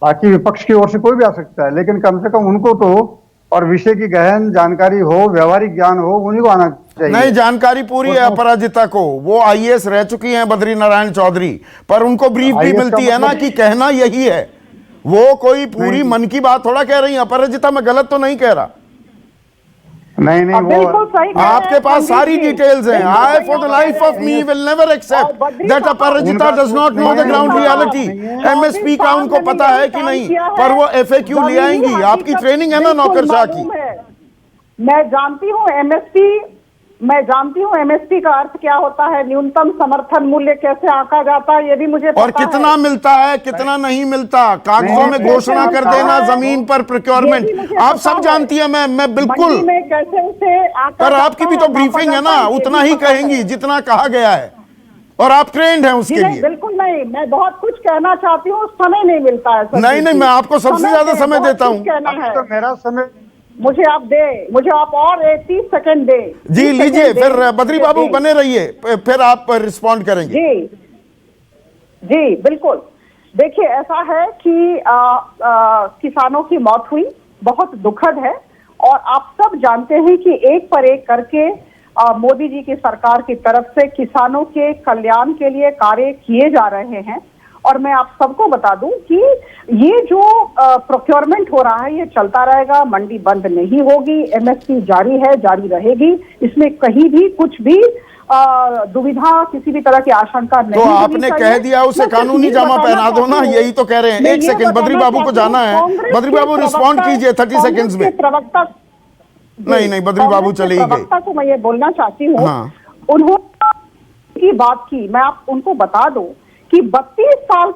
बाकी विपक्ष की ओर से कोई भी आ सकता है, लेकिन कम से कम उनको तो, और विषय की गहन जानकारी हो, व्यवहारिक ज्ञान हो, उन्हीं को आना चाहिए। नहीं, जानकारी पूरी है अपराजिता को, वो IAS रह चुकी हैं बद्री नारायण चौधरी, पर उनको ब्रीफ भी मिलती है ना कि कहना यही है। वो कोई पूरी मन की बात थोड़ा कह रही है अपराजिता, मैं गलत तो नहीं कह रहा। नहीं, वो आपके पास सारी डिटेल्स हैं। I for the life of me will never accept that Aparajita does not know the ground reality। MSP का उनको पता है कि नहीं, पर वो FAQ ले आएंगी। आपकी ट्रेनिंग है ना नौकरशाह की। मैं जानती हूँ MSP का अर्थ क्या होता है, न्यूनतम समर्थन मूल्य कैसे आंका जाता है, ये भी मुझे पता और कितना है। मिलता है, कितना नहीं मिलता, कागजों में घोषणा कर देना, जमीन पर प्रोक्योरमेंट, आप सब जानती है। मैं बिल्कुल, पर आपकी भी तो ब्रीफिंग है ना, उतना ही कहेंगी जितना कहा गया है, और आप ट्रेंड हैं उसके लिए। बिल्कुल नहीं, मैं बहुत कुछ कहना चाहती हूँ, समय नहीं मिलता है। नहीं, मैं आपको सबसे ज्यादा समय देता हूँ। तो मेरा समय मुझे आप और 30 सेकंड दे। जी लीजिए, फिर बद्री बाबू बने रहिए, फिर आप रिस्पॉन्ड करेंगे। जी बिल्कुल। देखिए, ऐसा है कि किसानों की मौत हुई, बहुत दुखद है, और आप सब जानते हैं कि एक पर एक करके मोदी जी की सरकार की तरफ से किसानों के कल्याण के लिए कार्य किए जा रहे हैं। और मैं आप सबको बता दूं कि ये जो प्रोक्योरमेंट हो रहा है, ये चलता रहेगा, मंडी बंद नहीं होगी, MSP जारी है, जारी रहेगी, इसमें कहीं भी कुछ भी दुविधा, किसी भी तरह की आशंका नहीं। तो आपने कह दिया उसे कानूनी जामा पहना दो ना, यही तो कह रहे हैं। एक सेकंड, बद्री बाबू को जाना है। बद्री बाबू रिस्पॉन्ड कीजिए 30 सेकंड्स में। प्रवक्ता नहीं, बद्री बाबू चले गए। प्रवक्ता को मैं ये बोलना चाहती हूँ, उन्होंने की बात की, मैं आप उनको बता दूं कि 32 साल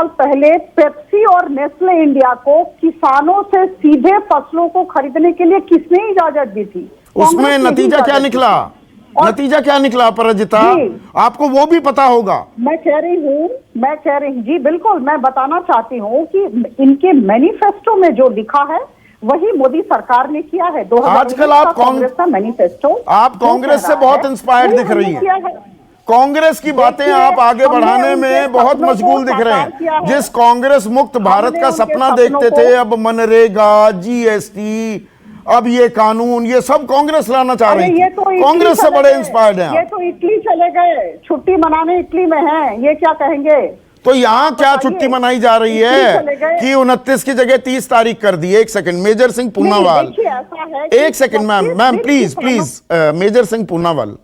पहले पेप्सी और नेस्ले इंडिया को किसानों से सीधे फसलों को खरीदने के लिए किसने इजाजत दी थी? उसमें नतीजा क्या निकला? नतीजा क्या निकला अपराजिता? आपको वो भी पता होगा। मैं कह रही हूँ जी बिल्कुल, मैं बताना चाहती हूँ कि इनके मैनिफेस्टो में जो लिखा है वही मोदी सरकार ने किया है। 2019 आजकल आप कांग्रेस का मैनिफेस्टो, आप कांग्रेस से बहुत इंस्पायर्ड दिख रही हैं। कांग्रेस की बातें आप आगे बढ़ाने में बहुत मशगूल दिख रहे हैं। जिस कांग्रेस मुक्त भारत का सपना देखते थे, अब मनरेगा, GST अब ये कानून, ये सब कांग्रेस लाना चाह अरे रही ये थी। तो इटली कांग्रेस से चले बड़े गए, इंस्पायर्ड हैं ये आप। तो इटली चले गए, छुट्टी मनाने इटली में हैं, ये क्या कहेंगे? तो यहाँ क्या बताइए, छुट्टी मनाई जा रही इटली है चले गए। कि 29 की जगह 30 तारीख कर दी? एक सेकंड, मेजर सिंह पूनावाल, देखिए, ऐसा है कि एक सेकंड मैम, 25 मैम दिन प्लीज की प्लीज, मेजर सिंह पूनावाल,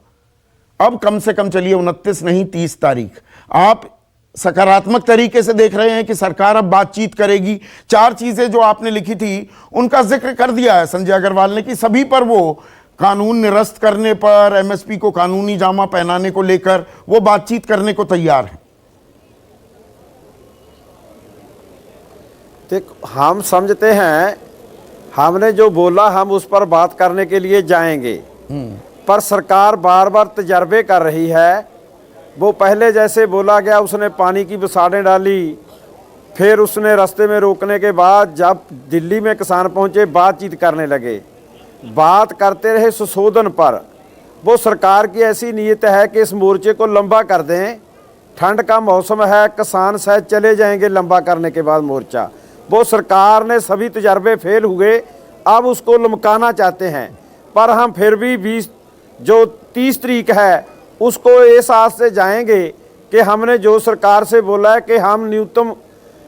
अब कम से कम चलिए 29 नहीं 30 तारीख, आप सकारात्मक तरीके से देख रहे हैं कि सरकार अब बातचीत करेगी? 4 चीजें जो आपने लिखी थी उनका जिक्र कर दिया है संजय अग्रवाल ने कि सभी पर वो कानून निरस्त करने पर, एमएसपी को कानूनी जामा पहनाने को लेकर वो बातचीत करने को तैयार है। देखो, हम समझते हैं हमने जो बोला हम उस पर बात करने के लिए जाएंगे, पर सरकार बार बार तजर्बे कर रही है। वो पहले जैसे बोला गया उसने पानी की बसाड़ें डाली, फिर उसने रास्ते में रोकने के बाद जब दिल्ली में किसान पहुंचे बातचीत करने लगे, बात करते रहे संशोधन पर। वो सरकार की ऐसी नीयत है कि इस मोर्चे को लंबा कर दें, ठंड का मौसम है, किसान शायद चले जाएंगे लंबा करने के बाद मोर्चा। वो सरकार ने सभी तजर्बे फेल हुए, अब उसको लमकाना चाहते हैं। पर हम फिर भी 30 तारीख है उसको इस आस से जाएंगे कि हमने जो सरकार से बोला है कि हम न्यूनतम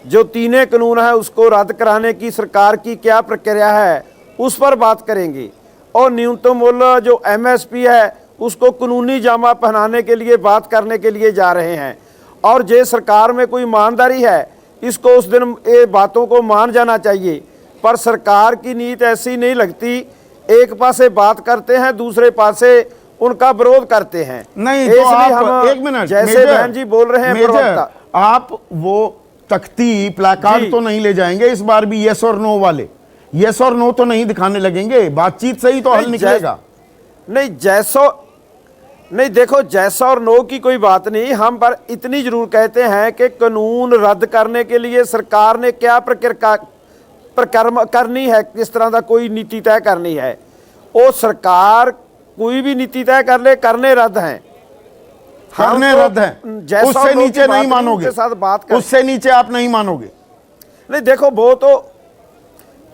जो 3 कानून है उसको रद्द कराने की सरकार की क्या प्रक्रिया है उस पर बात करेंगे, और न्यूनतम मूल्य जो एमएसपी है उसको कानूनी जामा पहनाने के लिए बात करने के लिए जा रहे हैं। और जे सरकार में कोई ईमानदारी है इसको उस दिन ये बातों को मान जाना चाहिए, पर सरकार की नीति ऐसी नहीं लगती। एक पासे बात करते हैं, दूसरे पासे उनका विरोध करते हैं। नहीं तो आप एक मिनट, जैसे बहन जी बोल रहे हैं मेजर, आप वो तख्ती प्लेकार्ड तो नहीं ले जाएंगे इस बार भी, यस और नो वाले? यस और नो तो नहीं दिखाने लगेंगे, बातचीत से ही तो हल निकलेगा। नहीं देखो, जैसा और नो की कोई बात नहीं, हम पर इतनी जरूर कहते हैं कि कानून रद्द करने के लिए सरकार ने क्या प्रक्रिया करनी है, किस तरह का कोई नीति तय करनी है। वो सरकार कोई भी नीति तय कर ले, करने रद्द हैं, करने रद्द हैं, उससे नीचे नहीं मानोगे, उससे नीचे आप नहीं मानोगे। नहीं देखो, वो तो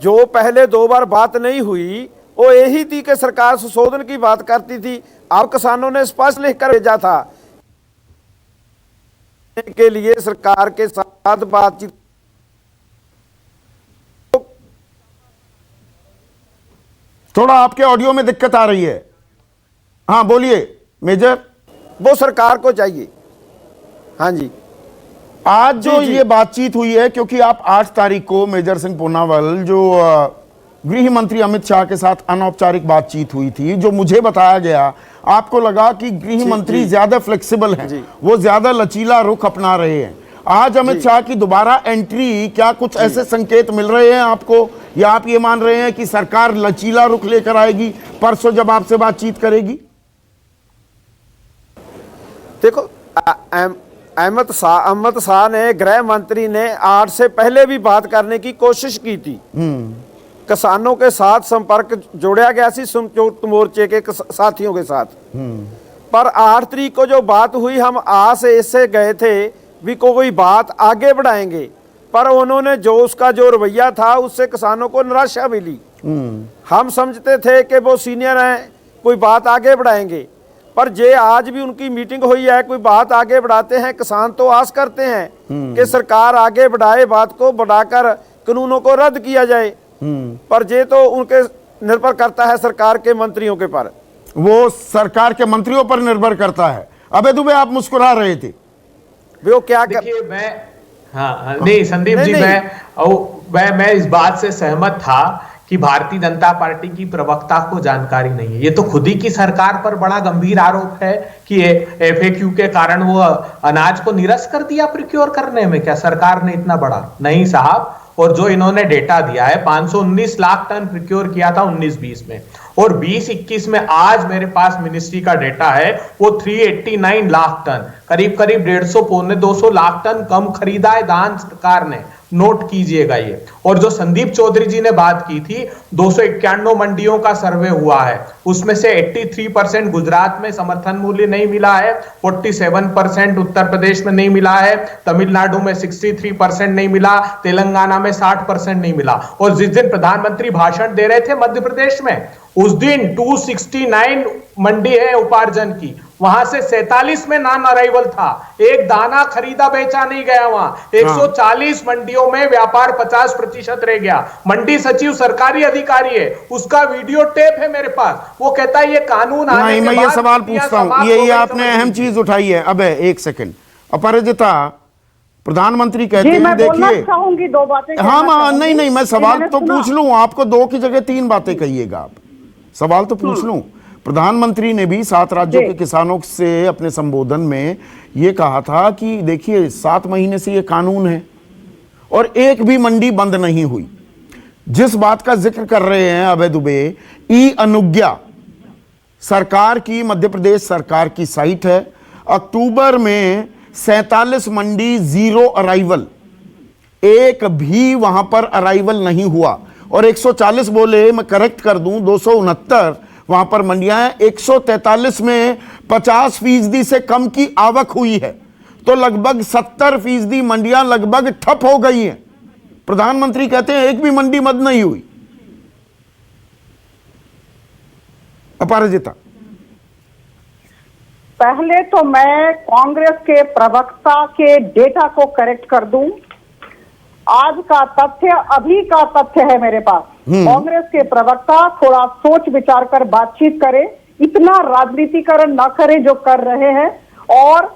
जो पहले 2 बार बात नहीं हुई वो यही थी कि सरकार संशोधन की बात करती थी। अब किसानों ने स्पष्ट लिखकर भेजा था के लिए सरकार के साथ बातचीत। थोड़ा आपके ऑडियो में दिक्कत आ रही है, हाँ बोलिए मेजर। वो सरकार को चाहिए। हाँ जी, आज जो ये बातचीत हुई है, क्योंकि आप 8 तारीख को मेजर सिंह पूनावाल जो गृह मंत्री अमित शाह के साथ अनौपचारिक बातचीत हुई थी, जो मुझे बताया गया, आपको लगा कि गृह मंत्री ज्यादा फ्लेक्सिबल हैं, वो ज्यादा लचीला रुख अपना रहे हैं। आज अमित शाह की दोबारा एंट्री, क्या कुछ ऐसे संकेत मिल रहे हैं आपको, या आप ये मान रहे हैं कि सरकार लचीला रुख लेकर आएगी परसों जब आपसे बातचीत करेगी? देखो, अमित शाह ने, गृह मंत्री ने 8 से पहले भी बात करने की कोशिश की थी। किसानों के साथ संपर्क जोड़ा गया सी संयुक्त मोर्चे के साथियों के साथ, पर 8 तारीख को जो बात हुई हम आस इससे गए थे भी कोई बात आगे बढ़ाएंगे, पर उन्होंने जो उसका जो रवैया था उससे किसानों को निराशा मिली। हम समझते थे कि वो सीनियर हैं, कोई बात आगे बढ़ाएंगे, पर जे आज भी उनकी मीटिंग हुई है, कोई बात आगे बढ़ाते हैं। किसान तो आस करते हैं कि सरकार आगे बढ़ाए, बात को बढ़ाकर कानूनों को रद्द किया जाए, पर जे तो उनके निर्भर करता है सरकार के मंत्रियों के पर, वो सरकार के मंत्रियों पर निर्भर करता है। अबे दुबे, आप मुस्कुरा रहे थे, वो क्या देखिए मैं नहीं संदीप जी, मैं इस बात से सहमत था कि भारतीय जनता पार्टी की प्रवक्ता को जानकारी नहीं है। ये तो खुद ही की सरकार पर बड़ा गंभीर आरोप है कि FAQ के कारण वो अनाज को निरस्त कर दिया प्रोक्योर करने में। क्या सरकार ने इतना बड़ा? नहीं साहब। और जो इन्होंने डेटा दिया है, 519 लाख टन प्रोक्योर किया था 19-20 में, और 20-21 में आज मेरे पास मिनिस्ट्री का डेटा है वो 389 लाख टन, करीब 150-200 लाख टन कम खरीदा है धान सरकार ने। नोट कीजिएगा ये। और जो संदीप चौधरी जी ने बात की थी, 291 मंडियों का सर्वे हुआ है, उसमें से 83% गुजरात में समर्थन मूल्य नहीं मिला है, 47% उत्तर प्रदेश में नहीं मिला है, तमिलनाडु में 63% नहीं मिला, तेलंगाना में 60% नहीं मिला। और जिस दिन प्रधानमंत्री भाषण दे रहे थे मध्य प्रदेश में, उस दिन 269 मंडी है उपार्जन की, वहां से 47 में नॉन अराइवल था, एक दाना खरीदा बेचा नहीं गया वहां। 140 मंडियों में व्यापार 50% रह गया। मंडी सचिव सरकारी अधिकारी है, उसका वीडियो टेप है मेरे पास, वो कहता है ये कानून आने के बाद। मैं ये सवाल पूछता हूं, ये आपने अहम चीज उठाई है। अब एक सेकंड, अपराजिता, प्रधानमंत्री कहते हैं, देखिए चाहूंगी 2 बातें। हाँ, नहीं, मैं सवाल तो पूछ लूं, आपको 2 की जगह 3 बातें कहिएगा आप, सवाल तो पूछ लूं। प्रधानमंत्री ने भी 7 राज्यों के किसानों से अपने संबोधन में यह कहा था कि देखिए 7 महीने से यह कानून है और एक भी मंडी बंद नहीं हुई। जिस बात का जिक्र कर रहे हैं अभय दुबे, ई अनुज्ञा सरकार की, मध्य प्रदेश सरकार की साइट है। अक्टूबर में 47 मंडी जीरो अराइवल, एक भी वहां पर अराइवल नहीं हुआ। और 140 बोले, मैं करेक्ट कर दूं, 269 वहां पर मंडियां हैं। 143 में 50% से कम की आवक हुई है, तो लगभग 70% मंडियां लगभग ठप हो गई हैं। प्रधानमंत्री कहते हैं एक भी मंडी बंद नहीं हुई। अपराजिता, पहले तो मैं कांग्रेस के प्रवक्ता के डेटा को करेक्ट कर दूं। आज का तथ्य, अभी का तथ्य है मेरे पास। कांग्रेस के प्रवक्ता थोड़ा सोच विचार कर बातचीत करें, इतना राजनीतिकरण न करें जो कर रहे हैं, और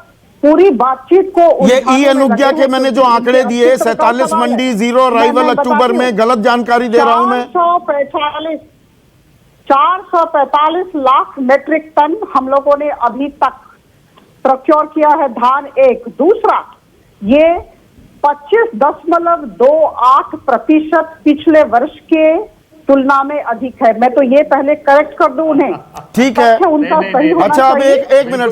पूरी बातचीत को ये ई अनुज्ञा के मैंने जो आंकड़े दिए, 47 मंडी जीरो अराइवल अक्टूबर में, गलत जानकारी दे रहा हूं मैं। 445 लाख मेट्रिक टन हम लोगों ने अभी तक प्रोक्योर किया है धान, एक। दूसरा, ये 25.28% पिछले वर्ष के तुलना में अधिक है। मैं तो ये पहले करेक्ट कर दूं उन्हें, ठीक है। उनका सही होना अच्छा, अब चाहिए। एक मिनट,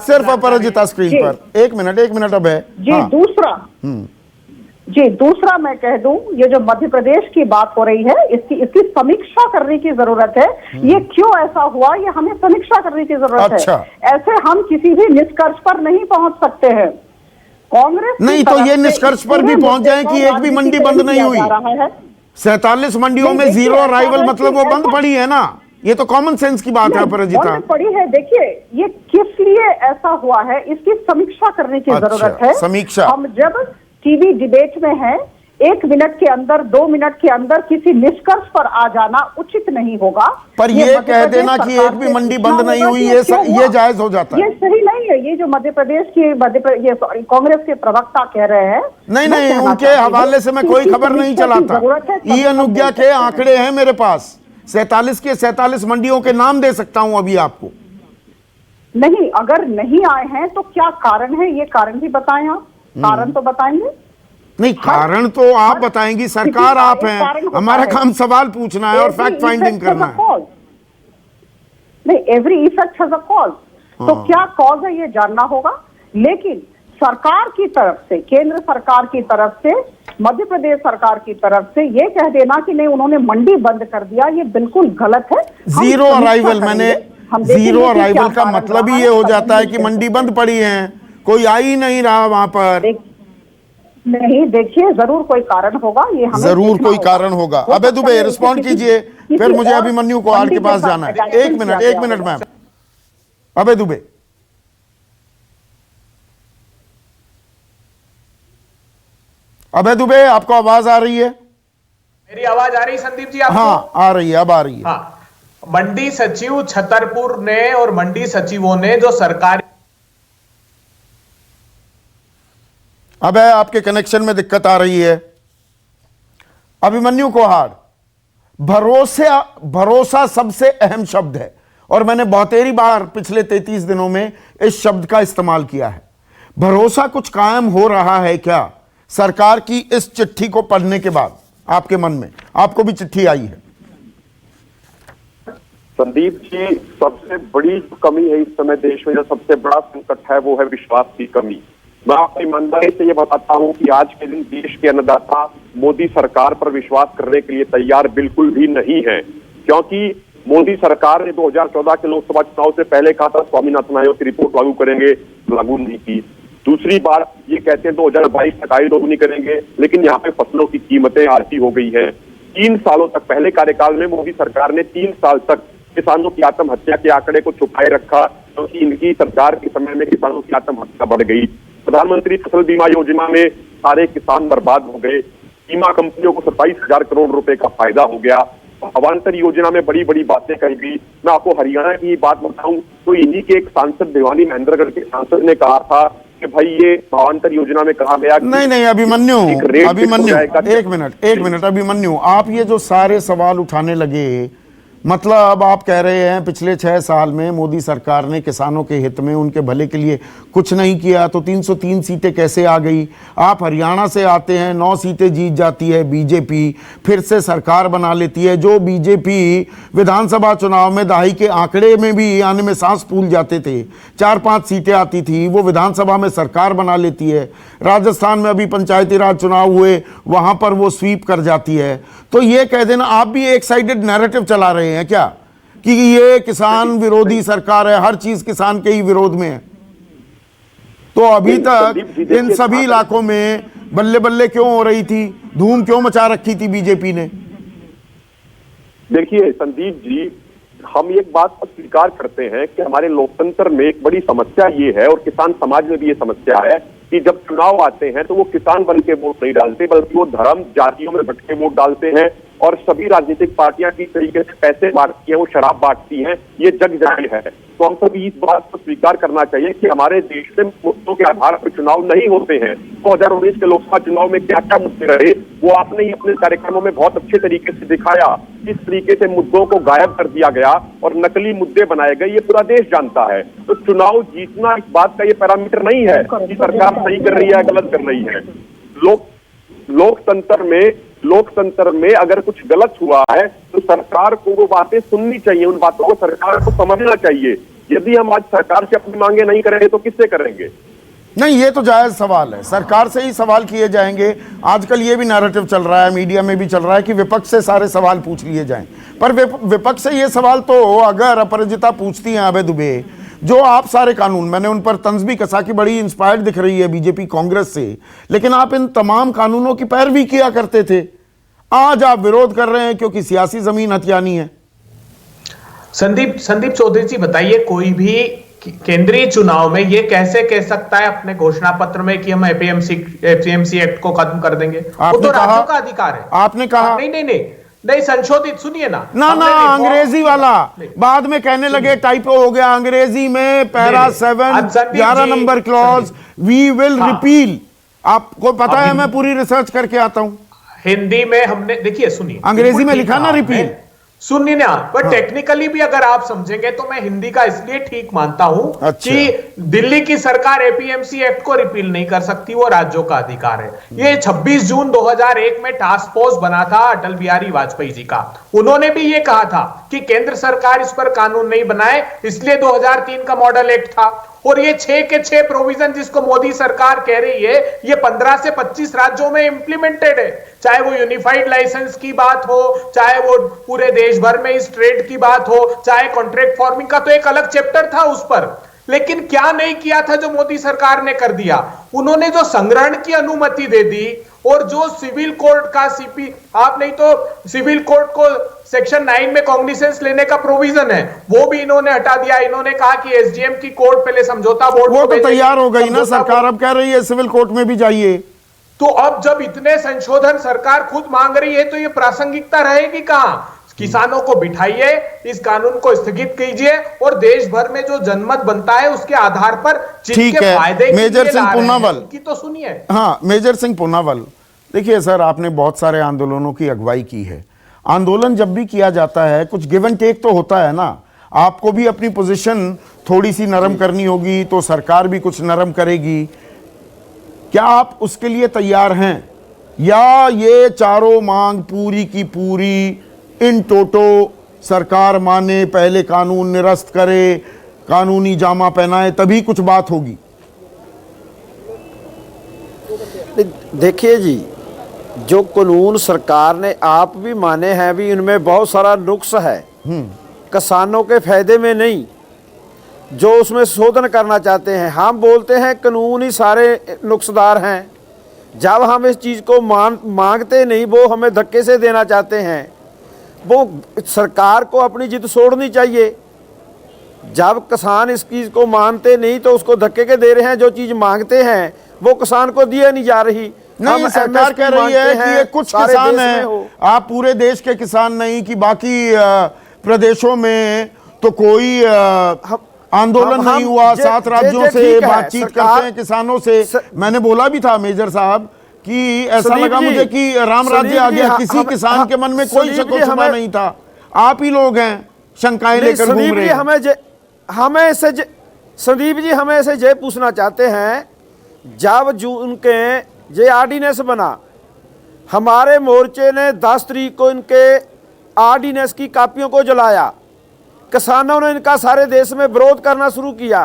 सिर्फ अपराजिता स्क्रीन पर एक मिनट अब है जी। हाँ। दूसरा मैं कह दूं, ये जो मध्य प्रदेश की बात हो रही है, इसकी समीक्षा करने की जरूरत है। ये क्यों ऐसा हुआ, ये हमें समीक्षा करने की जरूरत है। ऐसे हम किसी भी निष्कर्ष पर नहीं पहुंच सकते हैं। कांग्रेस नहीं तो ये निष्कर्ष पर भी पहुंच जाए कि एक भी मंडी बंद नहीं हुई। 47 मंडियों में जीरो अराइवल, मतलब वो बंद पड़ी है ना। ये तो कॉमन सेंस की बात है अपराजिता। बंद पड़ी है, देखिए ये किस लिए ऐसा हुआ है, इसकी समीक्षा करने की जरूरत है। समीक्षा। हम जब टीवी डिबेट में हैं, 1 मिनट के अंदर, 2 मिनट के अंदर किसी निष्कर्ष पर आ जाना उचित नहीं होगा। पर ये कह देना कि एक भी मंडी बंद नहीं हुई, ये जायज हो जाता है? ये सही नहीं है। ये जो मध्य प्रदेश कांग्रेस के प्रवक्ता कह रहे हैं, नहीं, उनके हवाले से मैं कोई खबर नहीं चलाता। ई अनुज्ञा के आंकड़े हैं मेरे पास, 47 के 47 मंडियों के नाम दे सकता हूं अभी आपको। नहीं, अगर नहीं आए हैं तो क्या कारण है, ये कारण भी बताएं आप। कारण तो बताएंगे? नहीं, कारण तो आप बताएंगी, सरकार आप हैं, हमारा काम सवाल पूछना है और फैक्ट फाइंडिंग करना है। नहीं, every effect has a cause. तो क्या कॉज है ये जानना होगा। लेकिन सरकार की तरफ से, केंद्र सरकार की तरफ से, मध्य प्रदेश सरकार की तरफ से ये कह देना कि नहीं उन्होंने मंडी बंद कर दिया, ये बिल्कुल गलत है। जीरो अराइवल, मैंने जीरो अराइवल का मतलब ही ये हो जाता है कि मंडी बंद पड़ी है, कोई आ ही नहीं रहा वहां पर। नहीं, देखिए जरूर कोई कारण होगा, ये हमें जरूर कोई कारण होगा। अबे दुबे रिस्पॉन्ड कीजिए, फिर मुझे अभिमन्यु कोहाड़ के पास जाना है। एक मिनट मैम। अबे दुबे, आपको आवाज आ रही है? मेरी आवाज आ रही संदीप जी आपको? हाँ, आ रही है, अब आ रही है। हाँ, मंडी सचिव छतरपुर ने और मंडी सचिवों ने जो सरकारी, अब है आपके कनेक्शन में दिक्कत आ रही है। अभिमन्यु कोहाड़, भरोसा सबसे अहम शब्द है और मैंने बहुतेरी बार पिछले 33 दिनों में इस शब्द का इस्तेमाल किया है। भरोसा कुछ कायम हो रहा है क्या सरकार की इस चिट्ठी को पढ़ने के बाद आपके मन में? आपको भी चिट्ठी आई है। संदीप जी, सबसे बड़ी कमी है इस समय देश में, जो सबसे बड़ा संकट है वो है विश्वास की कमी। मैं आपको ईमानदारी से ये बताता हूं कि आज के दिन देश के अन्नदाता मोदी सरकार पर विश्वास करने के लिए तैयार बिल्कुल भी नहीं है, क्योंकि मोदी सरकार ने 2014 के लोकसभा चुनाव से पहले कहा था स्वामीनाथन आयोग की रिपोर्ट लागू करेंगे, लागू नहीं की। दूसरी बात ये कहते हैं 2022 तक आय दोगुनी करेंगे, लेकिन यहाँ पे फसलों की कीमतें आरती हो गई है। 3 सालों तक, पहले कार्यकाल में मोदी सरकार ने 3 साल तक किसानों की आत्महत्या के आंकड़े को छुपाए रखा, क्योंकि इनकी सरकार के समय में किसानों की आत्महत्या बढ़ गई। प्रधानमंत्री फसल बीमा योजना में सारे किसान बर्बाद हो गए। बीमा कंपनियों को 27,000 करोड़ रुपए का फायदा हो गया। अवान्तर योजना में बड़ी बड़ी बातें कही गई। मैं आपको हरियाणा की बात बताऊं तो इन्हीं के एक सांसद भिवानी महेंद्रगढ़ के सांसद ने कहा था कि भाई ये अवान्तर योजना में कहा गया नहीं अभिमन्यु एक मिनट अभिमन्यु, आप ये जो सारे सवाल उठाने लगे, मतलब आप कह रहे हैं पिछले 6 साल में मोदी सरकार ने किसानों के हित में, उनके भले के लिए कुछ नहीं किया, तो 303 सीटें कैसे आ गई? आप हरियाणा से आते हैं, 9 सीटें जीत जाती है बीजेपी, फिर से सरकार बना लेती है। जो बीजेपी विधानसभा चुनाव में दहाई के आंकड़े में भी आने में सांस फूल जाते थे, 4-5 सीटें आती थी, वो विधानसभा में सरकार बना लेती है। राजस्थान में अभी पंचायती राज चुनाव हुए, वहां पर वो स्वीप कर जाती है। तो ये कह देना आप भी एक साइडेड नैरेटिव चला रहे हैं क्या कि ये किसान विरोधी सरकार है, हर चीज किसान के ही विरोध में है? तो अभी तक इन सभी इलाकों में बल्ले बल्ले क्यों हो रही थी, धूम क्यों मचा रखी थी बीजेपी ने? देखिए संदीप जी, हम एक बात को स्वीकार करते हैं कि हमारे लोकतंत्र में एक बड़ी समस्या ये है, और किसान समाज में भी ये समस्या है कि जब चुनाव आते हैं तो वो किसान बन के वोट नहीं डालते, बल्कि वो धर्म जातियों में बट के वोट डालते हैं। और सभी राजनीतिक पार्टियां किस तरीके से पैसे बांटती हैं, वो शराब बांटती हैं, ये जग जाहिर है। तो हम सभी इस बात को स्वीकार करना चाहिए कि हमारे देश में मुद्दों के आधार पर चुनाव नहीं होते हैं। 2019 के लोकसभा चुनाव में क्या क्या मुद्दे रहे, वो आपने ही अपने कार्यक्रमों में बहुत अच्छे तरीके से दिखाया। किस तरीके से मुद्दों को गायब कर दिया गया और नकली मुद्दे बनाए गए, ये पूरा देश जानता है। तो चुनाव जीतना इस बात का ये पैरामीटर नहीं है कि सरकार सही कर रही है, गलत कर रही है। लोकतंत्र में अगर कुछ गलत हुआ है तो सरकार को वो बातें सुननी चाहिए, उन बातों को सरकार को समझना चाहिए। यदि हम आज सरकार से अपनी मांगे नहीं करेंगे तो किससे करेंगे? नहीं, ये तो जायज सवाल है, सरकार से ही सवाल किए जाएंगे। आजकल ये भी नैरेटिव चल रहा है, मीडिया में भी चल रहा है कि विपक्ष से सारे सवाल पूछ लिए जाएं। पर विपक्ष से ये सवाल तो अगर अपराजिता पूछती हैं, अभय दुबे, जो आप सारे कानून, मैंने उन पर तंज भी कसा कि बड़ी इंस्पायर्ड दिख रही है बीजेपी कांग्रेस से, लेकिन आप इन तमाम कानूनों की पैरवी किया करते थे। आज आप विरोध कर रहे हैं क्योंकि सियासी जमीन हथियानी है। संदीप चौधरी जी बताइए, कोई भी केंद्रीय चुनाव में ये कैसे कह सकता है अपने घोषणा पत्र में कि हम एपीएमसी एक्ट को खत्म कर देंगे? वो तो राज्यों का अधिकार है। आपने कहा नहीं, संशोधित सुनिए ना अंग्रेजी वाला बाद में कहने लगे टाइपो हो गया अंग्रेजी में, para 7 11 number clause, we will repeal. आपको पता है मैं पूरी रिसर्च करके आता हूं। हिंदी में हमने, देखिए सुनिए, अंग्रेजी में लिखा ना रिपील, सुनिए ना, पर टेक्निकली भी अगर आप समझेंगे तो मैं हिंदी का इसलिए ठीक मानता हूं कि दिल्ली की सरकार एपीएमसी एक्ट को रिपील नहीं कर सकती, वो राज्यों का अधिकार है। ये 26 जून 2001 में टास्क फोर्स बना था अटल बिहारी वाजपेयी जी का। उन्होंने भी ये कहा था कि केंद्र सरकार इस पर कानून नहीं बनाए, इसलिए 2003 का मॉडल एक्ट था। और ये 6 के 6 प्रोविजन जिसको मोदी सरकार कह रही है, ये 15 से 25 राज्यों में इंप्लीमेंटेड है। चाहे वो यूनिफाइड लाइसेंस की बात हो, चाहे वो पूरे देश भर में इस ट्रेड की बात हो, चाहे कॉन्ट्रैक्ट फार्मिंग का तो एक अलग चैप्टर था उस पर। लेकिन क्या नहीं किया था जो मोदी सरकार ने कर दिया? उन्होंने जो संग्रहण की अनुमति दे दी, और जो सिविल कोर्ट का सीपी, आप नहीं तो सिविल कोर्ट को सेक्शन 9 में कॉग्निसेंस लेने का प्रोविजन है, वो भी इन्होंने हटा दिया। इन्होंने कहा कि एसडीएम की कोर्ट पहले समझौता बोर्ड, वो तो तैयार हो गई ना सरकार, अब कह रही है सिविल कोर्ट में भी जाइए। तो अब जब इतने संशोधन सरकार खुद मांग रही है तो ये प्रासंगिकता रहेगी कहां? किसानों को बिठाइए, इस कानून को स्थगित कीजिए, और देश भर में जो जनमत बनता है उसके आधार पर जिनके फायदे मेजर सिंह पूनावाल की तो सुनिए। हाँ, मेजर सिंह पूनावाल, देखिए सर, आपने बहुत सारे आंदोलनों की अगुवाई की है। आंदोलन जब भी किया जाता है कुछ गिव एंड टेक तो होता है ना। आपको भी अपनी पोजीशन थोड़ी सी नरम करनी होगी, तो सरकार भी कुछ नरम करेगी। क्या आप उसके लिए तैयार हैं, या ये चारों मांग पूरी की पूरी इन टोटो सरकार माने, पहले कानून निरस्त करे, कानूनी जामा पहनाए, तभी कुछ बात होगी? देखिए जी, जो कानून सरकार ने आप भी माने हैं भी, इनमें बहुत सारा नुक्स है। किसानों के फायदे में नहीं, जो उसमें शोधन करना चाहते हैं। हम बोलते हैं कानून ही सारे नुक्सदार हैं। जब हम इस चीज़ को मांगते नहीं, वो हमें धक्के से देना चाहते हैं। वो सरकार को अपनी जिद छोड़नी चाहिए। जब किसान इस चीज़ को मानते नहीं तो उसको धक्के के दे रहे हैं। जो चीज़ मांगते हैं वो किसान को दिए नहीं जा रही। नहीं, सरकार कह रही है कि ये कुछ किसान हैं, आप पूरे देश के किसान नहीं कि बाकी प्रदेशों में तो कोई आंदोलन नहीं हुआ, 7 राज्यों से बातचीत करते हैं किसानों से। मैंने बोला भी था मेजर साहब कि ऐसा लगा मुझे कि राम राज्य आ गया, किसी किसान के मन में कोई शक व शुबा नहीं था। आप ही लोग हैं शंकाएं लेकर घूम रहे हैं। संदीप जी हमें ऐसे ये पूछना चाहते हैं, जब जून के ये ऑर्डिनेंस बना, हमारे मोर्चे ने 10 तारीख को इनके ऑर्डिनेंस की कापियों को जलाया। किसानों ने इनका सारे देश में विरोध करना शुरू किया।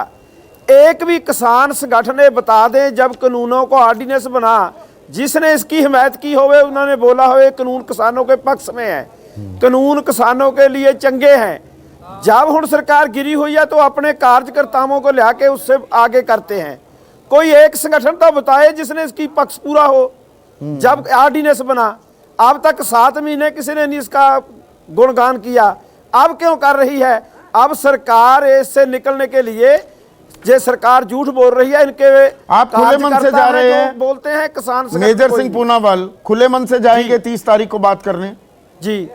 एक भी किसान संगठन ने बता दें जब कानूनों को ऑर्डिनेंस बना, जिसने इसकी हिमायत की होवे, उन्होंने बोला होवे कानून किसानों के पक्ष में है, कानून किसानों के लिए चंगे हैं। जब हुण सरकार गिरी हुई है तो अपने कार्यकर्ताओं को लिया के उससे आगे करते हैं। कोई एक संगठन तो बताए जिसने इसकी पक्ष पूरा हो। जब ऑर्डिनेंस बना, अब तक 7 महीने किसी ने नहीं इसका गुणगान किया। अब क्यों कर रही है? अब सरकार इससे निकलने के लिए ये सरकार झूठ बोल रही है। इनके आप खुले मन से जा रहे हैं, बोलते हैं किसान। मेजर सिंह पूनावाल खुले मन से जाएंगे 30 तारीख को बात करने? जी,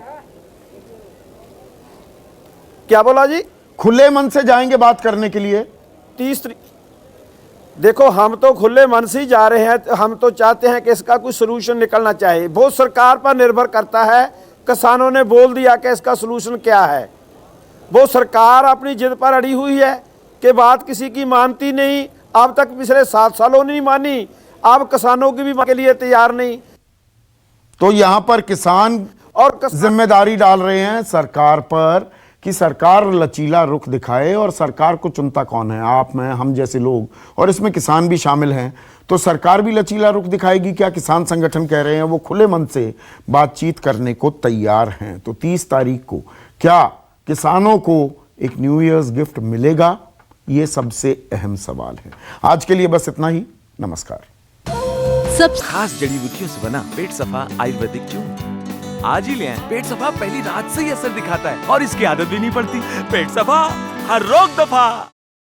क्या बोला जी? खुले मन से जाएंगे बात करने के लिए 30 तारीख? देखो, हम तो खुले मन से ही जा रहे हैं। हम तो चाहते हैं कि इसका कुछ सोल्यूशन निकलना चाहिए। वो सरकार पर निर्भर करता है। किसानों ने बोल दिया कि इसका सोल्यूशन क्या है। वो सरकार अपनी जिद पर अड़ी हुई है कि बात किसी की मानती नहीं। अब तक पिछले 7 सालों ने नहीं मानी, अब किसानों की भी के लिए तैयार नहीं। तो यहां पर किसान और जिम्मेदारी डाल रहे हैं सरकार पर कि सरकार लचीला रुख दिखाए, और सरकार को चुनता कौन है? आप, मैं, हम जैसे लोग, और इसमें किसान भी शामिल हैं। तो सरकार भी लचीला रुख दिखाएगी क्या? किसान संगठन कह रहे हैं वो खुले मन से बातचीत करने को तैयार हैं। तो 30 तारीख को क्या किसानों को एक न्यू ईयर्स गिफ्ट मिलेगा? ये सबसे अहम सवाल है। आज के लिए बस इतना ही। नमस्कार। सब खास जड़ी बूटियों से बना पेट सफा आयुर्वेदिक चूर्ण आज ही ले आएं। पेट सफा पहली रात से ही असर दिखाता है और इसकी आदत भी नहीं पड़ती। पेट सफा, हर रोग दफा।